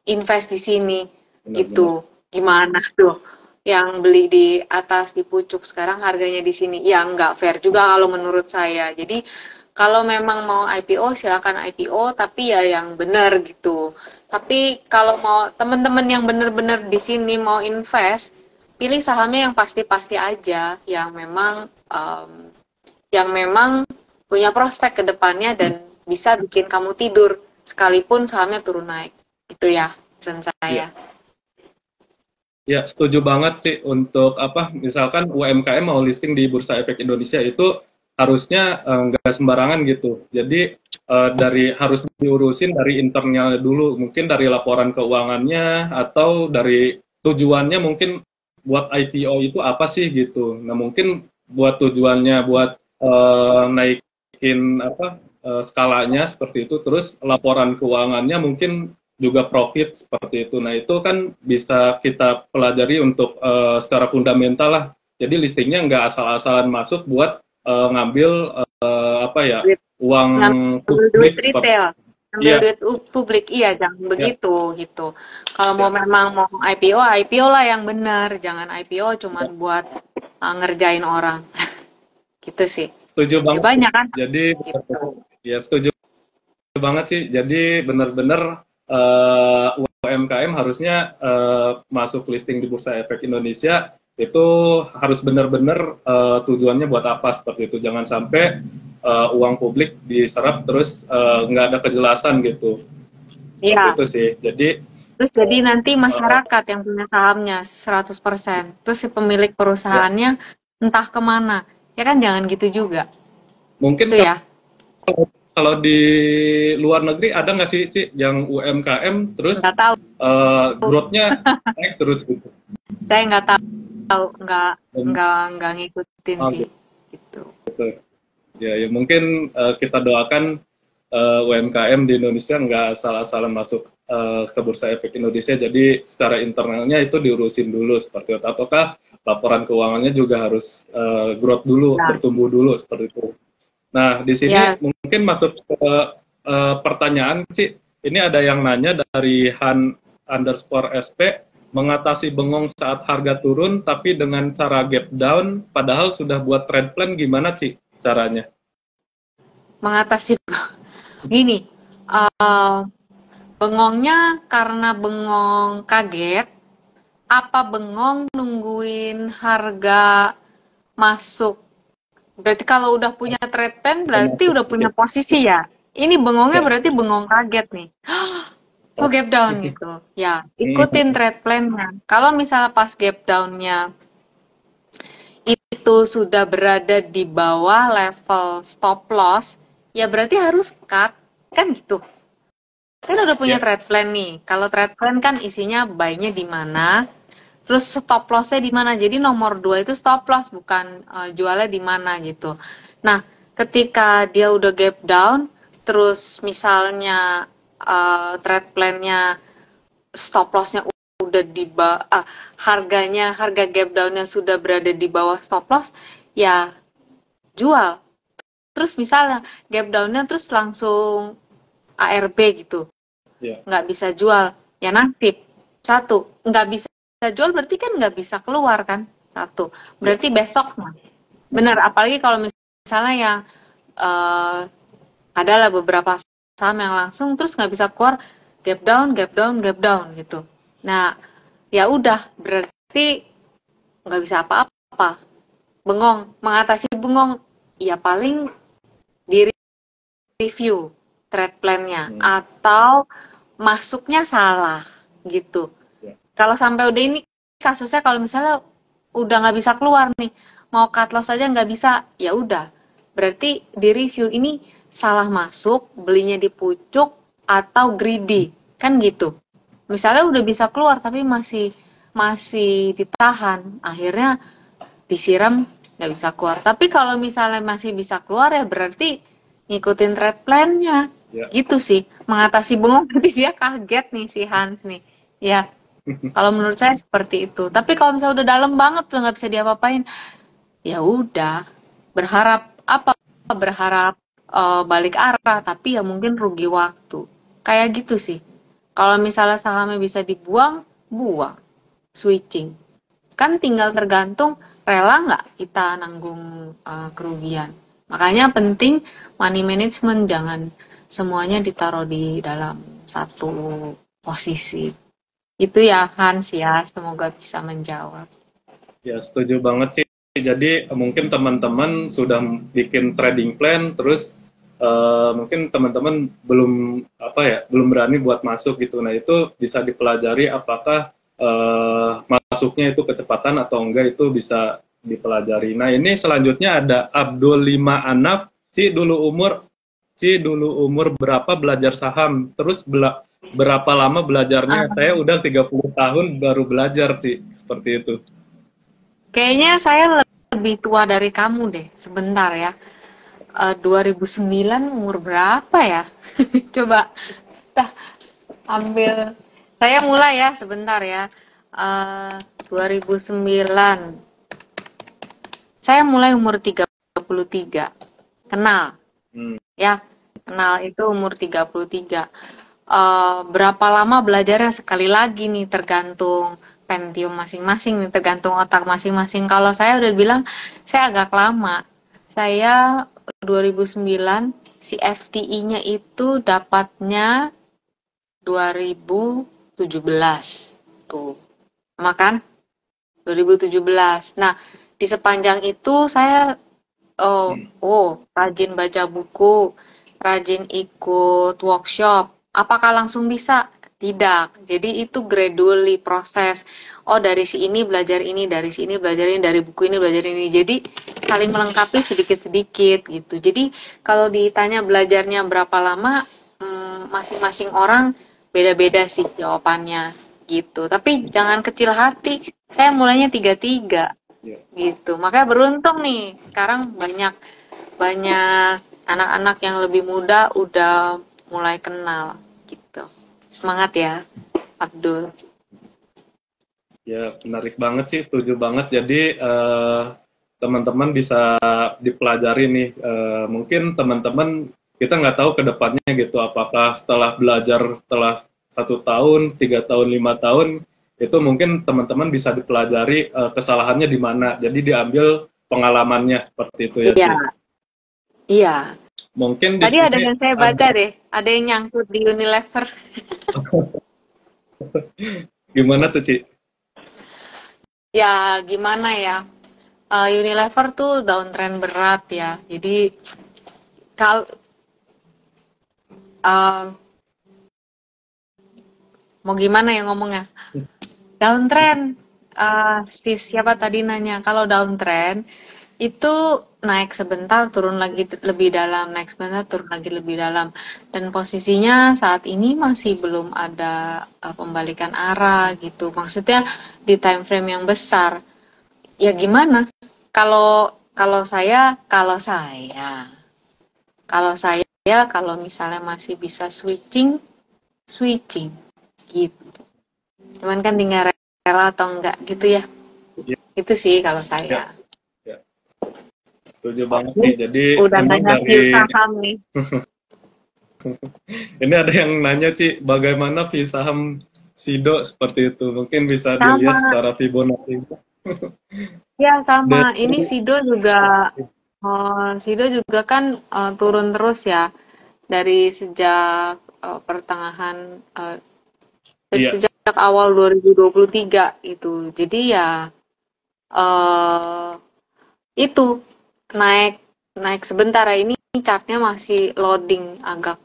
invest di sini benar-benar. gitu. Gimana tuh? Yang beli di atas di pucuk sekarang harganya di sini. Ya nggak fair juga kalau menurut saya. Jadi kalau memang mau IPO silakan IPO tapi ya yang benar gitu. Tapi kalau mau teman-teman yang benar-benar di sini mau invest, pilih sahamnya yang pasti-pasti aja, yang memang punya prospek ke depannya dan bisa bikin kamu tidur sekalipun sahamnya turun naik. Itu ya pesan Ya, saya. ya, setuju banget sih untuk apa? Misalkan UMKM mau listing di Bursa Efek Indonesia itu harusnya nggak sembarangan gitu. Jadi dari harus diurusin dari internalnya dulu, mungkin dari laporan keuangannya atau dari tujuannya mungkin buat IPO itu apa sih gitu. Nah mungkin buat tujuannya buat naikin apa skalanya seperti itu, terus laporan keuangannya mungkin juga profit seperti itu. Nah, itu kan bisa kita pelajari untuk secara fundamental lah. Jadi listingnya nggak asal-asalan masuk buat ngambil apa ya Duit, uang ngambil duit publik seperti retail, ngambil ya, duit publik, iya jangan ya, begitu gitu. Kalau mau ya, memang mau IPO, IPO lah yang benar, jangan IPO cuman ya. buat ngerjain orang, gitu sih. Setuju Ya banget. banyak kan, Jadi gitu. ya setuju banget sih. Jadi benar-benar UMKM harusnya masuk listing di Bursa Efek Indonesia itu harus benar-benar tujuannya buat apa seperti itu. Jangan sampai uang publik diserap terus nggak ada kejelasan gitu. Seperti Iya, itu sih. Jadi terus jadi nanti uh, masyarakat yang punya sahamnya 100%, terus si pemilik ya perusahaannya entah kemana. Ya kan jangan gitu juga. mungkin Itu ya. kalau, kalau di luar negeri ada nggak sih Ci, yang UMKM terus Nggak tahu. growth-nya naik terus gitu. Saya nggak tahu, Dan, nggak ngikutin oh, sih. Gitu. gitu. Ya, ya mungkin kita doakan UMKM di Indonesia nggak asal-asalan masuk ke Bursa Efek Indonesia. Jadi secara internalnya itu diurusin dulu seperti itu. Ataukah laporan keuangannya juga harus growth dulu, Nah, bertumbuh dulu seperti itu. Nah, di sini ya mungkin masuk ke pertanyaan sih. Ini ada yang nanya dari Han_SP, mengatasi bengong saat harga turun tapi dengan cara gap down padahal sudah buat trade plan gimana sih caranya? mengatasi gini, eh, bengongnya karena bengong kaget, apa bengong nungguin harga masuk? Berarti kalau udah punya trade plan, berarti Termasuk udah punya posisi ya. Ini bengongnya ya. berarti bengong kaget nih. Kok Oh. gap down gitu. Ya, ikutin trade plan-nya. Kalau misalnya pas gap down-nya itu sudah berada di bawah level stop loss, ya berarti harus cut. Kan gitu. Kan udah punya Ya, trade plan nih. Kalau trade plan kan isinya buy-nya di mana, terus stop loss-nya di mana. Jadi nomor 2 itu stop loss, bukan jualnya di mana gitu. Nah, ketika dia udah gap down, terus misalnya trade plan-nya stop loss-nya udah di bawah, harga gap down-nya sudah berada di bawah stop loss, ya jual. Terus misalnya gap down-nya terus langsung ARB gitu, ya, nggak bisa jual, ya nasib. Satu, nggak bisa jual berarti kan nggak bisa keluar kan? Satu, ya, berarti besok mah. Benar, apalagi kalau misalnya yang uh, adalah beberapa saham yang langsung terus nggak bisa keluar, gap down, gap down, gap down gitu. Nah, ya udah berarti nggak bisa apa-apa. Bengong, mengatasi bengong, ya paling di review. trade plan-nya atau masuknya salah gitu. Kalau sampai udah ini kasusnya, kalau misalnya udah nggak bisa keluar nih, mau cut loss aja nggak bisa, ya udah. Berarti di review ini salah masuk, belinya di pucuk atau greedy, kan gitu. Misalnya udah bisa keluar tapi masih ditahan, akhirnya disiram nggak bisa keluar. Tapi kalau misalnya masih bisa keluar ya berarti ngikutin trade plan-nya. Gitu sih. Mengatasi bengong nanti dia kaget nih si Hans nih. Ya, kalau menurut saya seperti itu. Tapi kalau misalnya udah dalam banget tuh nggak bisa diapa-apain, ya udah. Berharap apa? Berharap balik arah, tapi ya mungkin rugi waktu. Kayak gitu sih. Kalau misalnya sahamnya bisa dibuang, buang. Switching. Kan tinggal tergantung rela nggak kita nanggung kerugian. Makanya penting money management, jangan semuanya ditaruh di dalam satu posisi. Itu ya Hans ya, semoga bisa menjawab. Ya, setuju banget sih. Jadi mungkin teman-teman sudah bikin trading plan, terus mungkin teman-teman belum berani buat masuk gitu. Nah itu bisa dipelajari apakah masuknya itu kecepatan atau enggak, itu bisa dipelajari. Nah ini selanjutnya ada Abdul 5 Anaf, Ci dulu umur berapa belajar saham, terus berapa lama belajarnya? Saya udah 30 tahun baru belajar Ci, seperti itu. Kayaknya saya lebih tua dari kamu deh, sebentar ya. 2009 umur berapa ya? Coba kita ambil. Saya mulai ya, sebentar ya. 2009. Saya mulai umur 33. Kenal. Ya, kenal itu umur 33. Berapa lama belajarnya sekali lagi nih, tergantung Pentium masing-masing nih, tergantung otak masing-masing. Kalau saya udah bilang, saya agak lama. Saya 2009, si FTI-nya itu dapatnya 2017. Tuh. Sama kan? 2017. Nah, di sepanjang itu saya rajin baca buku, rajin ikut workshop. Apakah langsung bisa? Tidak. Jadi itu gradually proses. Oh, dari si ini belajar ini, dari si ini belajar ini, dari buku ini belajar ini. Jadi saling melengkapi sedikit-sedikit gitu. Jadi kalau ditanya belajarnya berapa lama, masing-masing orang beda-beda sih jawabannya gitu. Tapi jangan kecil hati. Saya mulainya 33 gitu. Makanya beruntung nih. Sekarang banyak anak-anak yang lebih muda udah mulai kenal gitu. Semangat ya, Abdul. Ya, menarik banget sih, setuju banget. Jadi teman-teman bisa dipelajari nih. Mungkin teman-teman, kita nggak tahu ke depannya gitu, apakah setelah belajar setelah 1 tahun, 3 tahun, 5 tahun, itu mungkin teman-teman bisa dipelajari kesalahannya di mana. Jadi diambil pengalamannya seperti itu ya. Iya. Iya. Mungkin tadi ada yang saya baca deh, ada yang nyangkut di Unilever. Gimana tuh, Ci? Ya, gimana ya? Unilever tuh downtrend berat ya. Jadi mau gimana ya ngomongnya? Downtrend. Siapa tadi nanya, kalau downtrend itu naik sebentar, turun lagi lebih dalam, naik sebentar, turun lagi lebih dalam. Dan posisinya saat ini masih belum ada pembalikan arah gitu. Maksudnya di time frame yang besar. Ya gimana? Kalau saya kalau misalnya masih bisa switching gitu. Cuman kan tinggal rela atau enggak gitu ya. Itu sih kalau saya. Ya. Setuju banget nih. Jadi udah nanya view saham nih. Ini ada yang nanya, Ci, bagaimana view saham Sido seperti itu? Mungkin bisa dilihat secara Fibonacci. Ya sama. Ini Sido juga kan turun terus ya dari sejak pertengahan sejak awal 2023 itu. Jadi ya itu naik sebentar ya. Ini chartnya masih loading, agak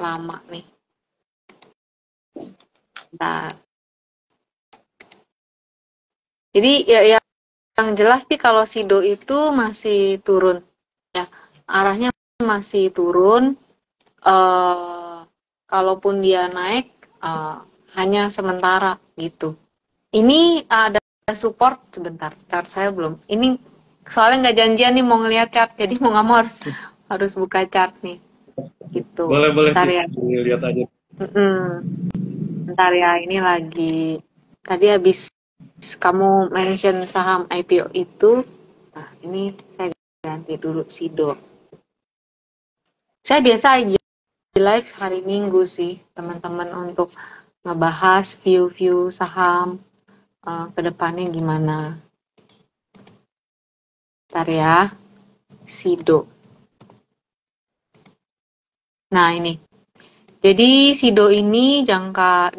lama nih. Bentar. Jadi ya yang jelas sih kalau Sido itu masih turun ya, arahnya masih turun. Kalaupun dia naik hanya sementara gitu. Ini ada support sebentar, chart saya belum. Ini soalnya nggak janjian nih mau ngeliat chart, jadi mau nggak mau harus buka chart nih gitu. Boleh Bentar Ci, ya. lihat aja. Bentar ya, ini lagi tadi habis kamu mention saham IPO itu. Nah, ini saya ganti dulu Sido. Saya biasa di live hari Minggu sih, teman-teman, untuk ngebahas view-view saham ke depannya gimana. Bentar ya, Sido. Nah, ini. Jadi Sido ini jangka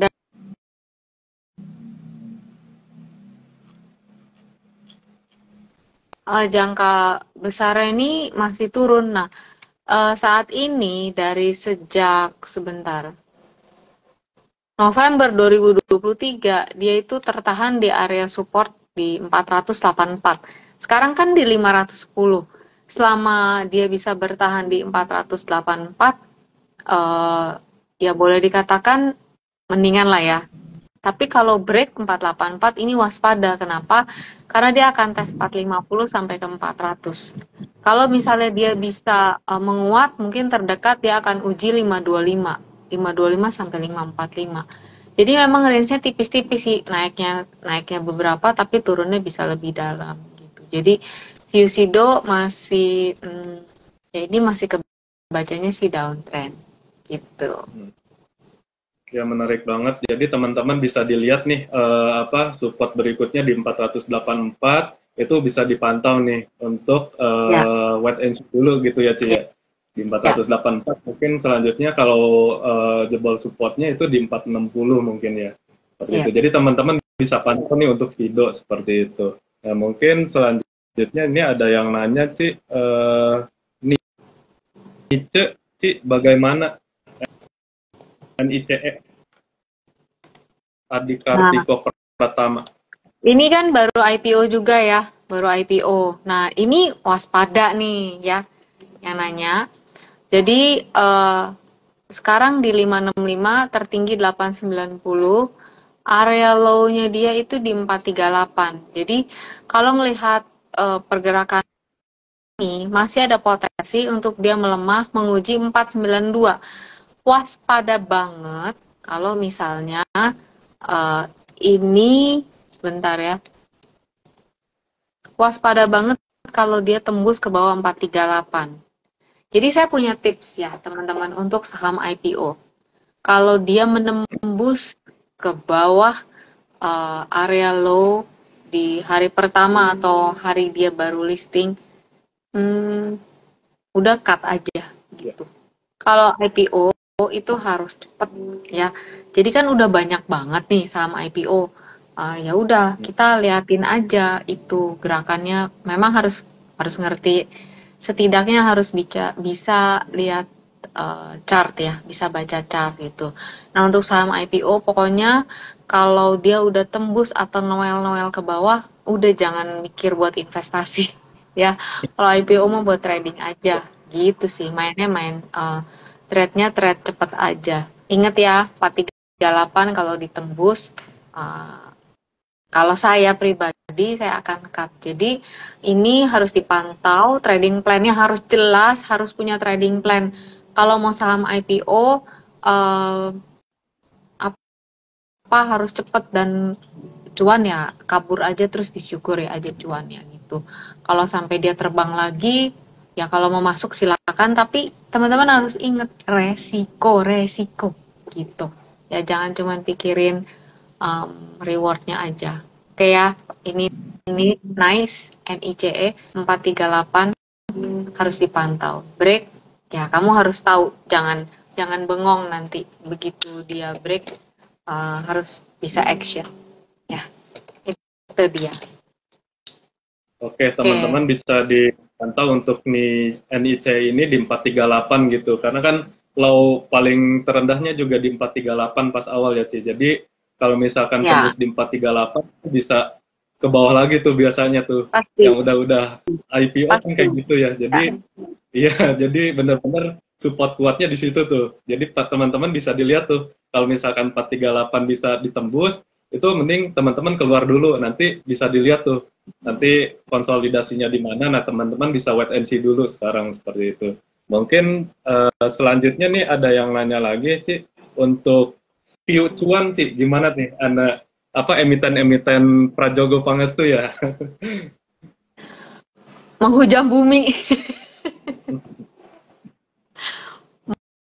besarnya ini masih turun. Nah, saat ini dari sejak sebentar November 2023 dia itu tertahan di area support di 484. Sekarang kan di 510. Selama dia bisa bertahan di 484, ya boleh dikatakan mendingan lah ya. Tapi kalau break 484 ini waspada. Kenapa? Karena dia akan tes 450 sampai ke 400. Kalau misalnya dia bisa menguat, mungkin terdekat dia akan uji 525. 525 sampai 545. Jadi memang range-nya tipis-tipis sih, naiknya beberapa tapi turunnya bisa lebih dalam gitu. Jadi view Sido masih ya ini masih kebacanya sih downtrend gitu. Ya menarik banget. Jadi teman-teman bisa dilihat nih support berikutnya di 484 itu bisa dipantau nih untuk Ya, wait and see dulu gitu ya Ci ya, ya. Di ya. 484 mungkin selanjutnya kalau jebol supportnya itu di 460 mungkin ya. Seperti Ya. itu. Jadi teman-teman bisa pantau nih untuk Sido seperti itu. Nah, mungkin selanjutnya ini ada yang nanya Ci, Nice Ci bagaimana NICE Adi Nah, Kartiko Pratama. ini kan baru IPO juga ya, baru IPO. Nah, ini waspada nih ya, yang nanya. Jadi sekarang di 565, tertinggi 890, area low-nya dia itu di 438. Jadi kalau melihat pergerakan ini masih ada potensi untuk dia melemah menguji 492. Waspada banget kalau misalnya ini sebentar ya. Waspada banget kalau dia tembus ke bawah 438. Jadi saya punya tips ya teman-teman untuk saham IPO. Kalau dia menembus ke bawah area low di hari pertama atau hari dia baru listing, udah cut aja gitu. Kalau IPO itu harus cepet ya. Jadi kan udah banyak banget nih saham IPO. Ya udah kita liatin aja itu gerakannya. Memang harus ngerti. Setidaknya harus bisa lihat chart ya, bisa baca chart gitu. Nah untuk saham IPO pokoknya kalau dia udah tembus atau noel-noel ke bawah, udah jangan mikir buat investasi ya. Kalau IPO mah buat trading aja gitu sih. Mainnya main trade-nya trade cepet aja. Ingat ya, 438 kalau ditembus, uh, kalau saya pribadi, saya akan cut. Jadi, ini harus dipantau, trading plan-nya harus jelas, harus punya trading plan. Kalau mau saham IPO, apa harus cepet dan cuan ya, kabur aja terus disyukuri aja cuannya gitu. Kalau sampai dia terbang lagi, ya kalau mau masuk silakan, tapi teman-teman harus ingat resiko gitu. Ya jangan cuma pikirin rewardnya aja. Oke ya, ini nice NICE 438 harus dipantau. Break, ya kamu harus tahu, jangan bengong nanti begitu dia break, harus bisa action. Ya, itu dia. Oke, teman-teman bisa dipantau untuk nih NIC ini di 438 gitu. Karena kan low paling terendahnya juga di 438 pas awal ya, Ci. Jadi kalau misalkan Ya, tembus di 438 bisa ke bawah lagi tuh biasanya tuh. pasti, Yang udah IPO kan pasti. kayak gitu ya. Ya. Jadi iya, jadi benar-benar support kuatnya di situ tuh. Jadi teman-teman bisa dilihat tuh, kalau misalkan 438 bisa ditembus, itu mending teman-teman keluar dulu. Nanti bisa dilihat tuh, nanti konsolidasinya di mana. Nah, teman-teman bisa wait and see dulu sekarang seperti itu. Mungkin selanjutnya nih ada yang nanya lagi sih untuk view cuan sih, gimana nih Anda apa emiten-emiten Prajogo Pangestu ya? Menghujam bumi.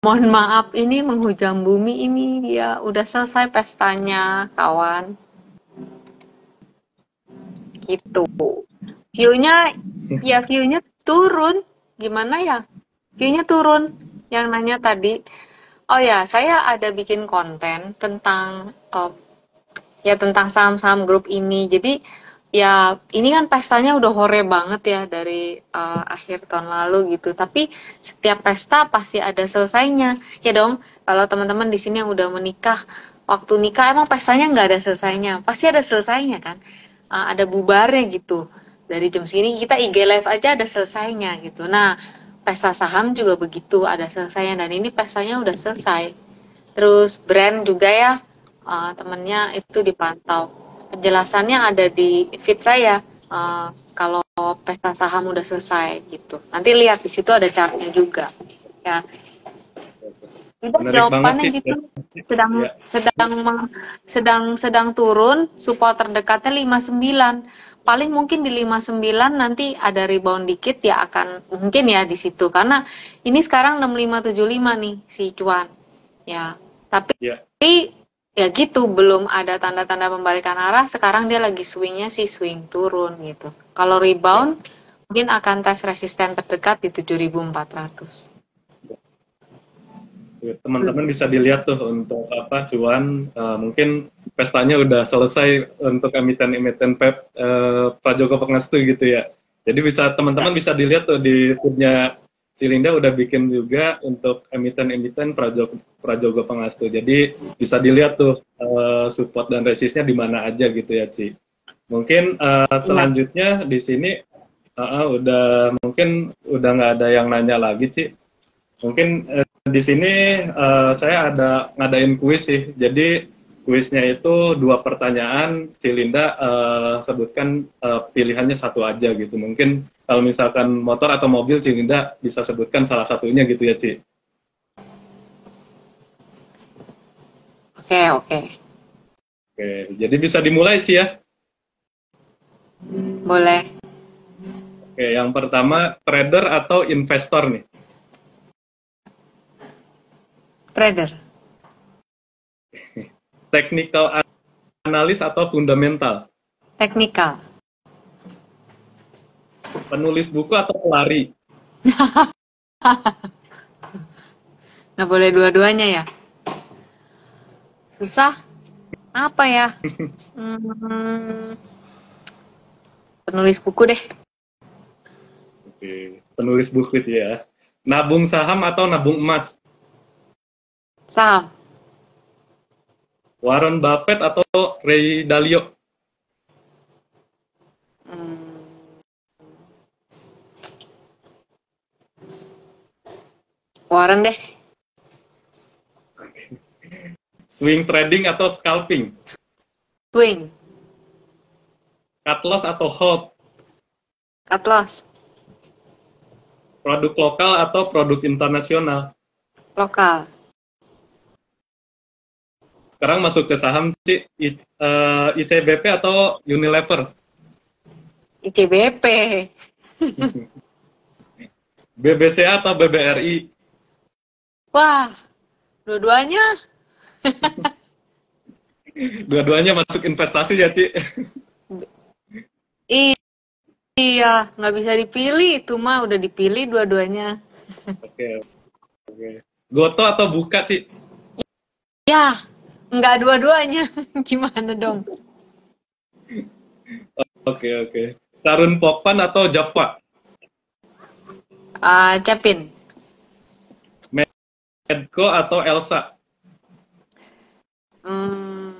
Mohon maaf, ini menghujam bumi ini dia udah selesai pestanya, kawan. Gitu. View-nya, ya view-nya turun. Gimana ya? View-nya turun. Yang nanya tadi. Oh ya, saya ada bikin konten tentang ya tentang saham-saham grup ini. Jadi ya ini kan pestanya udah hore banget ya dari akhir tahun lalu gitu. Tapi setiap pesta pasti ada selesainya. Ya dong, kalau teman-teman di sini yang udah menikah, waktu nikah emang pestanya nggak ada selesainya. Pasti ada selesainya kan. Ada bubarnya gitu. Dari jam segini kita IG live aja ada selesainya gitu. Nah, pesta saham juga begitu ada selesainya dan ini pestanya udah selesai. Terus brand juga ya, temennya itu dipantau. Penjelasannya ada di feed saya, kalau pesta saham udah selesai gitu. Nanti lihat di situ ada chartnya juga. Ya, udah Menarik banget jawabannya sih. gitu. Sedang Ya, sedang sedang turun, support terdekatnya 59. Paling mungkin di 59 nanti ada rebound dikit ya akan mungkin ya di situ karena ini sekarang 6575 nih si cuan. Ya. Tapi ya. ya gitu, belum ada tanda-tanda pembalikan arah. Sekarang dia lagi swingnya sih swing turun gitu. Kalau rebound, mungkin akan tes resisten terdekat di 7.400. Teman-teman bisa dilihat tuh untuk apa cuan mungkin pestanya udah selesai untuk emiten-emiten Prajogo Pangestu gitu ya. Jadi bisa teman-teman bisa dilihat tuh di punya Cilinda udah bikin juga untuk emiten-emiten Prajogo Pangestu. Jadi bisa dilihat tuh support dan resistnya di mana aja gitu ya, Ci. Mungkin Iya. selanjutnya di sini udah mungkin udah nggak ada yang nanya lagi, Ci. Mungkin di sini saya ada ngadain kuis sih. Jadi kuisnya itu 2 pertanyaan, Cilinda sebutkan pilihannya satu aja gitu. Mungkin kalau misalkan motor atau mobil, Cilinda bisa sebutkan salah satunya gitu ya, Ci. Oke, oke. Oke, jadi bisa dimulai, Ci ya. Boleh. Oke, yang pertama trader atau investor nih. Trader. Technical analis atau fundamental. Teknikal. Penulis buku atau pelari. Nggak boleh dua-duanya ya. Susah. Apa ya? Hmm, penulis buku deh. Oke, penulis buku itu ya. Nabung saham atau nabung emas. Saham. Warren Buffett atau Ray Dalio? Hmm, Warren deh. Swing trading atau scalping? Swing. Cut loss atau hold? Cut loss. Produk lokal atau produk internasional? Lokal. Sekarang masuk ke saham sih, ICBP atau Unilever? ICBP. BBCA atau BBRI? Wah, dua-duanya. Dua-duanya masuk investasi ya, Ci? Iya, nggak bisa dipilih. Itu mah udah dipilih dua-duanya. Oke, oke. Goto atau Buka, Ci? Ya, nggak dua-duanya. Gimana dong? Oke, oke. Karun Pokpan atau Java? Capin. Edko atau Elsa? Hmm,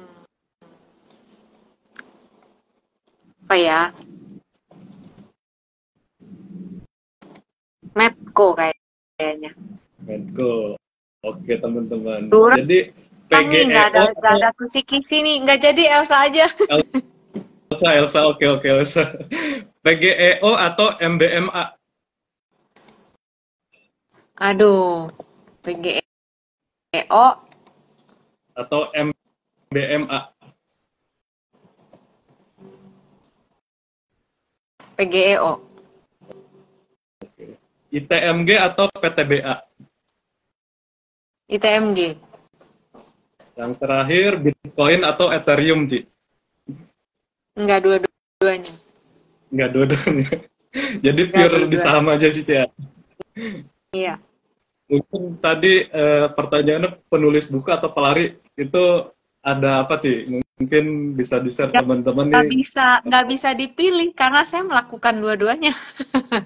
apa ya? Medco kayaknya. Edko. Oke teman-teman. Durang Jadi nih, PGEO nggak atau ada kisi-kisi nih. Nggak jadi Elsa aja. Elsa? Elsa, oke oke Elsa. PGEO atau MBMA? Aduh, PGEO, Atau MBMA? PGEO, ITMG atau PTBA? ITMG. Yang terakhir Bitcoin atau Ethereum, Ci? Nggak dua-duanya. Nggak dua-duanya. Jadi Nggak pure di dua-duanya. saham aja sih ya. Iya. Mungkin tadi pertanyaannya penulis buku atau pelari itu ada apa sih? Mungkin bisa di-share teman-teman nih. Nggak bisa dipilih karena saya melakukan dua-duanya.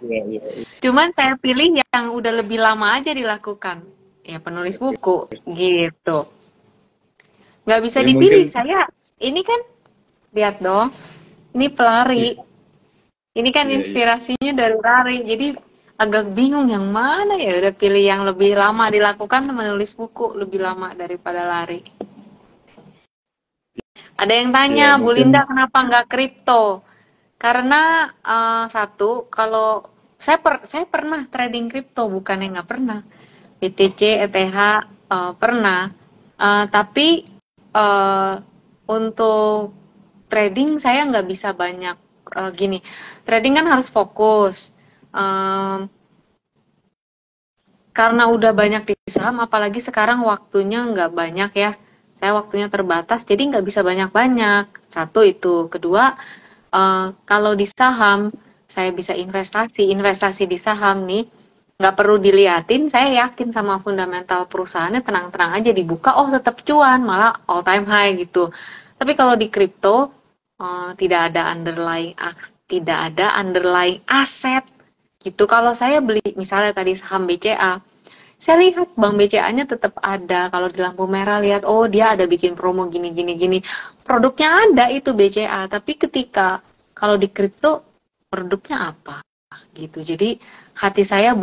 Ya, ya, ya. Cuman saya pilih yang udah lebih lama aja dilakukan. Ya penulis buku, gitu. Nggak bisa Jadi dipilih. mungkin Saya, ini kan, lihat dong, ini pelari. Ini kan ya, ya. inspirasinya dari lari. Jadi agak bingung yang mana ya. Udah pilih yang lebih lama dilakukan, menulis buku lebih lama daripada lari. Ada yang tanya, Ya, Bu Linda mungkin kenapa nggak kripto? Karena satu, kalau saya pernah trading kripto, bukannya nggak pernah. BTC, ETH pernah. Tapi eh, untuk trading saya nggak bisa banyak gini. Trading kan harus fokus. Em, karena udah banyak di saham, apalagi sekarang waktunya nggak banyak ya. Saya waktunya terbatas, jadi nggak bisa banyak-banyak. Satu itu. Kedua, kalau di saham, saya bisa investasi. Investasi di saham nih, nggak perlu diliatin, saya yakin sama fundamental perusahaannya, tenang-tenang aja dibuka, oh tetap cuan, malah all time high gitu. Tapi kalau di kripto, tidak ada underlying aset gitu. Kalau saya beli misalnya tadi saham BCA, saya lihat bank BCA-nya tetap ada. Kalau di lampu merah lihat, oh dia ada bikin promo gini gini gini. Produknya ada itu BCA, tapi ketika kalau di kripto produknya apa gitu. Jadi hati saya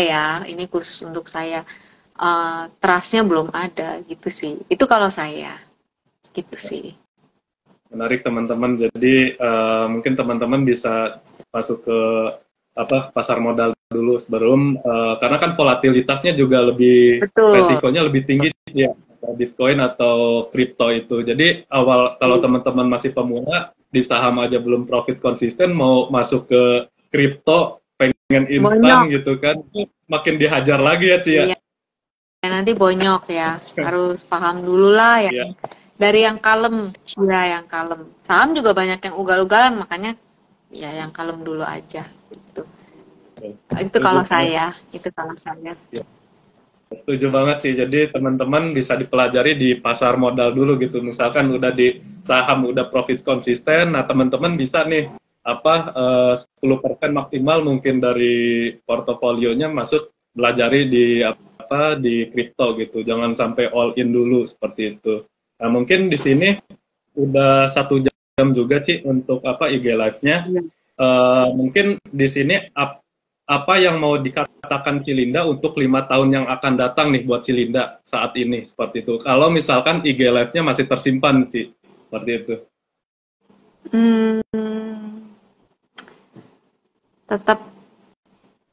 ya, ini khusus untuk saya, trust-nya belum ada gitu sih. Itu kalau saya, gitu sih. menarik teman-teman. Jadi mungkin teman-teman bisa masuk ke apa pasar modal dulu sebelum karena kan volatilitasnya juga lebih Betul. resikonya lebih tinggi ya Bitcoin atau kripto itu. Jadi awal kalau teman-teman masih pemula di saham aja belum profit konsisten mau masuk ke kripto pengen instan Bonyok. gitu kan makin dihajar lagi ya Ci ya. Iya, nanti bonyok ya. Harus paham dulu lah ya. Ya, Dari yang kalem, ya yang kalem. Saham juga banyak yang ugal-ugalan, makanya ya yang kalem dulu aja. Gitu. Itu setuju kalau banget. saya, itu kalau saya. Ya. Setuju banget sih. Jadi teman-teman bisa dipelajari di pasar modal dulu gitu. Misalkan udah di saham udah profit konsisten, nah teman-teman bisa nih apa 10% maksimal mungkin dari portofolionya masuk belajari di apa di kripto gitu. Jangan sampai all in dulu seperti itu. Nah, mungkin di sini udah 1 jam juga sih untuk apa IG live-nya. Iya. Mungkin di sini apa yang mau dikatakan Cilinda untuk 5 tahun yang akan datang nih buat Cilinda saat ini seperti itu. Kalau misalkan IG live-nya masih tersimpan sih seperti itu. Hmm, tetap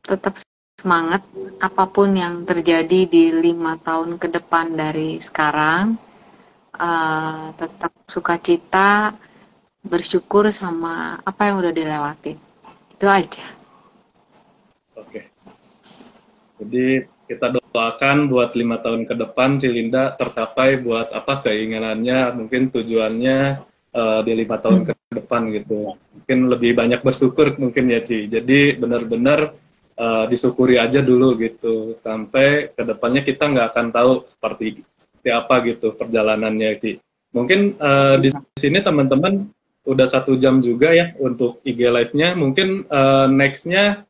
tetap semangat apapun yang terjadi di 5 tahun ke depan dari sekarang. Tetap sukacita, bersyukur sama apa yang udah dilewatin. Itu aja. Oke. Jadi kita doakan buat 5 tahun ke depan Cilinda tercapai buat apa keinginannya, mungkin tujuannya di 5 tahun ke depan gitu. Mungkin lebih banyak bersyukur mungkin ya Ci. Jadi benar-benar disyukuri aja dulu gitu. Sampai ke depannya kita nggak akan tahu seperti apa gitu perjalanannya Ci. Mungkin di sini teman-teman udah 1 jam juga ya untuk IG live-nya. Mungkin next-nya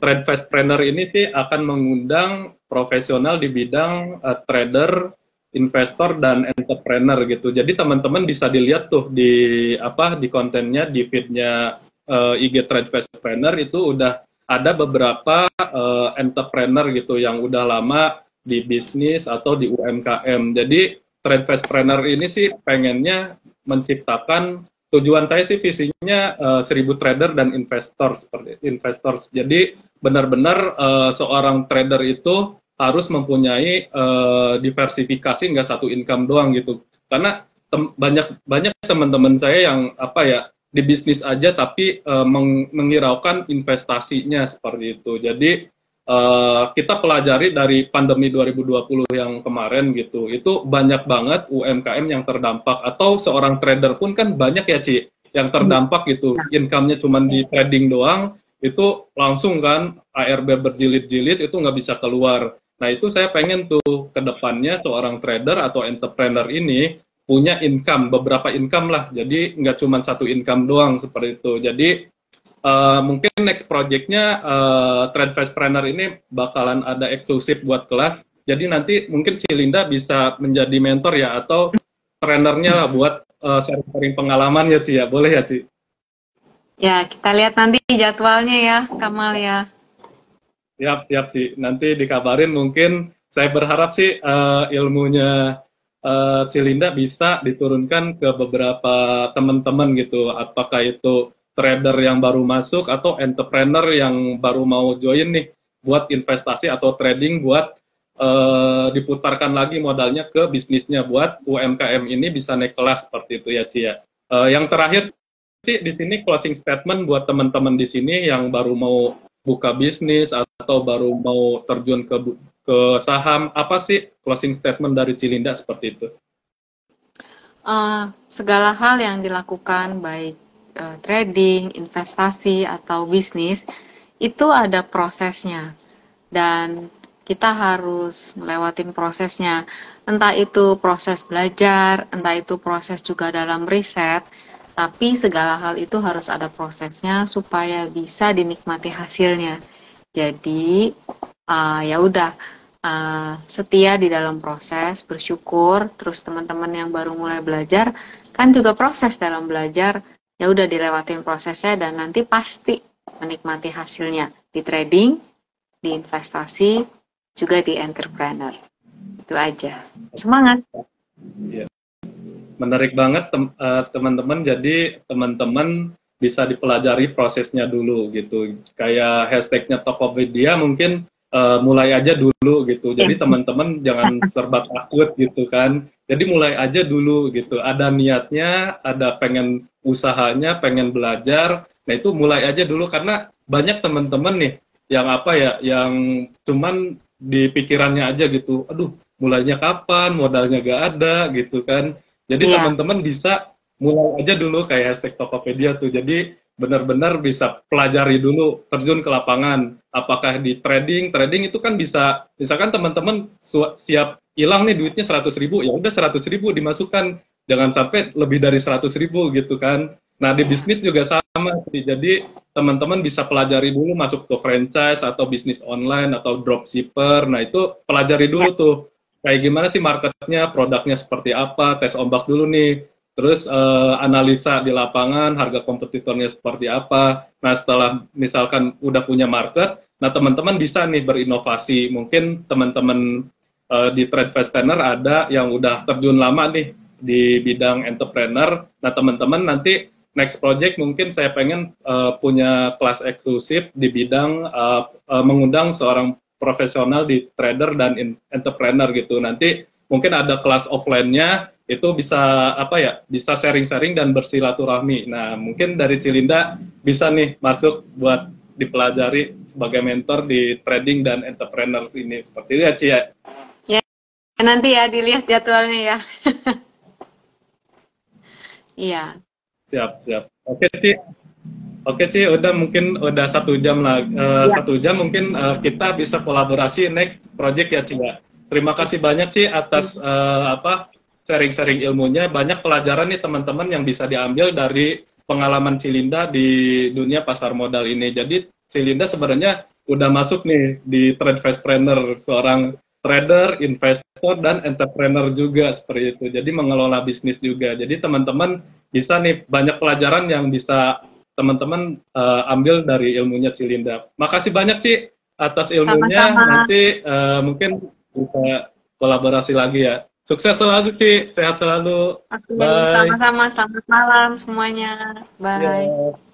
Trade Fastpreneur ini sih akan mengundang profesional di bidang trader, investor dan entrepreneur gitu. Jadi teman-teman bisa dilihat tuh di kontennya, di feednya IG Trade Fastpreneur itu udah ada beberapa entrepreneur gitu yang udah lama di bisnis atau di UMKM. Jadi Trade Fastpreneur ini sih pengennya menciptakan, tujuan saya sih visinya 1000 trader dan investor seperti investor. Jadi benar-benar seorang trader itu harus mempunyai diversifikasi, nggak satu income doang gitu. Karena banyak teman-teman saya yang di bisnis aja tapi menghiraukan investasinya seperti itu. Jadi kita pelajari dari pandemi 2020 yang kemarin gitu, itu banyak banget UMKM yang terdampak, atau seorang trader pun kan banyak ya Ci, yang terdampak gitu, income-nya cuma di trading doang, itu langsung kan ARB berjilid-jilid, itu nggak bisa keluar. Nah itu saya pengen tuh ke depannya seorang trader atau entrepreneur ini punya income, beberapa income lah, jadi nggak cuma satu income doang seperti itu. Jadi mungkin next project-nya Trade Fastpreneur ini bakalan ada eksklusif buat kelas. Jadi nanti mungkin Cilinda bisa menjadi mentor ya, atau trainernya lah buat sharing pengalaman ya Ci ya. Boleh ya Ci? Ya, kita lihat nanti jadwalnya ya, Kamal ya. Siap, siap Ci. Nanti dikabarin, mungkin saya berharap sih ilmunya Cilinda bisa diturunkan ke beberapa teman-teman gitu. Apakah itu trader yang baru masuk atau entrepreneur yang baru mau join nih buat investasi atau trading, buat diputarkan lagi modalnya ke bisnisnya buat UMKM ini bisa naik kelas seperti itu ya Ci ya. Yang terakhir Ci, di sini closing statement buat teman-teman di sini yang baru mau buka bisnis atau baru mau terjun ke saham, apa sih closing statement dari Cilinda seperti itu? Segala hal yang dilakukan baik trading, investasi, atau bisnis, itu ada prosesnya. Dan kita harus ngelewatin prosesnya. Entah itu proses belajar, entah itu proses juga dalam riset, tapi segala hal itu harus ada prosesnya supaya bisa dinikmati hasilnya. Jadi, ya udah, setia di dalam proses, bersyukur, terus teman-teman yang baru mulai belajar, kan juga proses dalam belajar, ya udah dilewatin prosesnya dan nanti pasti menikmati hasilnya di trading, di investasi, juga di entrepreneur. Itu aja. Semangat. Ya. Menarik banget teman-teman. Jadi teman-teman bisa dipelajari prosesnya dulu gitu. Kayak hashtagnya Tokopedia mungkin mulai aja dulu gitu. Jadi teman-teman jangan serba takut gitu kan. Jadi mulai aja dulu gitu. Ada niatnya, ada pengen usahanya, pengen belajar. Nah itu mulai aja dulu, karena banyak teman-teman nih yang yang cuman di pikirannya aja gitu. Aduh, mulainya kapan? Modalnya gak ada gitu kan. Jadi teman-teman bisa mulai aja dulu kayak hashtag Tokopedia tuh. Jadi benar-benar bisa pelajari dulu, terjun ke lapangan. Apakah di trading itu kan bisa, misalkan teman-teman siap hilang nih duitnya 100.000, ya udah 100.000 dimasukkan, jangan sampai lebih dari 100.000 gitu kan. Nah di bisnis juga sama sih. Jadi teman-teman bisa pelajari dulu masuk ke franchise atau bisnis online atau dropshipper. Nah itu pelajari dulu tuh, kayak gimana sih marketnya, produknya seperti apa, tes ombak dulu nih. Terus analisa di lapangan, harga kompetitornya seperti apa. Nah setelah misalkan udah punya market, nah teman-teman bisa nih berinovasi. Mungkin teman-teman di Trade Fastpreneur ada yang udah terjun lama nih di bidang entrepreneur. Nah teman-teman nanti next project mungkin saya pengen punya kelas eksklusif di bidang mengundang seorang profesional di trader dan entrepreneur gitu. Nanti mungkin ada kelas offline-nya, itu bisa bisa sharing-sharing dan bersilaturahmi. Nah, mungkin dari Cilinda bisa nih masuk buat dipelajari sebagai mentor di trading dan entrepreneur ini. Seperti itu ya, Ci ya. Ya, nanti ya dilihat jadwalnya ya. Iya. Siap, siap. Oke, Ci, mungkin udah 1 jam lah. 1 jam mungkin kita bisa kolaborasi next project ya, Ci ya. Terima kasih banyak Ci atas sharing-sharing ilmunya. Banyak pelajaran nih teman-teman yang bisa diambil dari pengalaman Cilinda di dunia pasar modal ini. Jadi Cilinda sebenarnya udah masuk nih di Trade Fastpreneur, seorang trader, investor, dan entrepreneur juga seperti itu. Jadi mengelola bisnis juga. Jadi teman-teman bisa nih banyak pelajaran yang bisa teman-teman ambil dari ilmunya Cilinda. Makasih banyak Ci atas ilmunya. Sama-sama. Nanti mungkin bisa kolaborasi lagi ya. Sukses selalu Ci, sehat selalu. Oke, Bye. sama-sama. Selamat malam semuanya. Bye. Ya.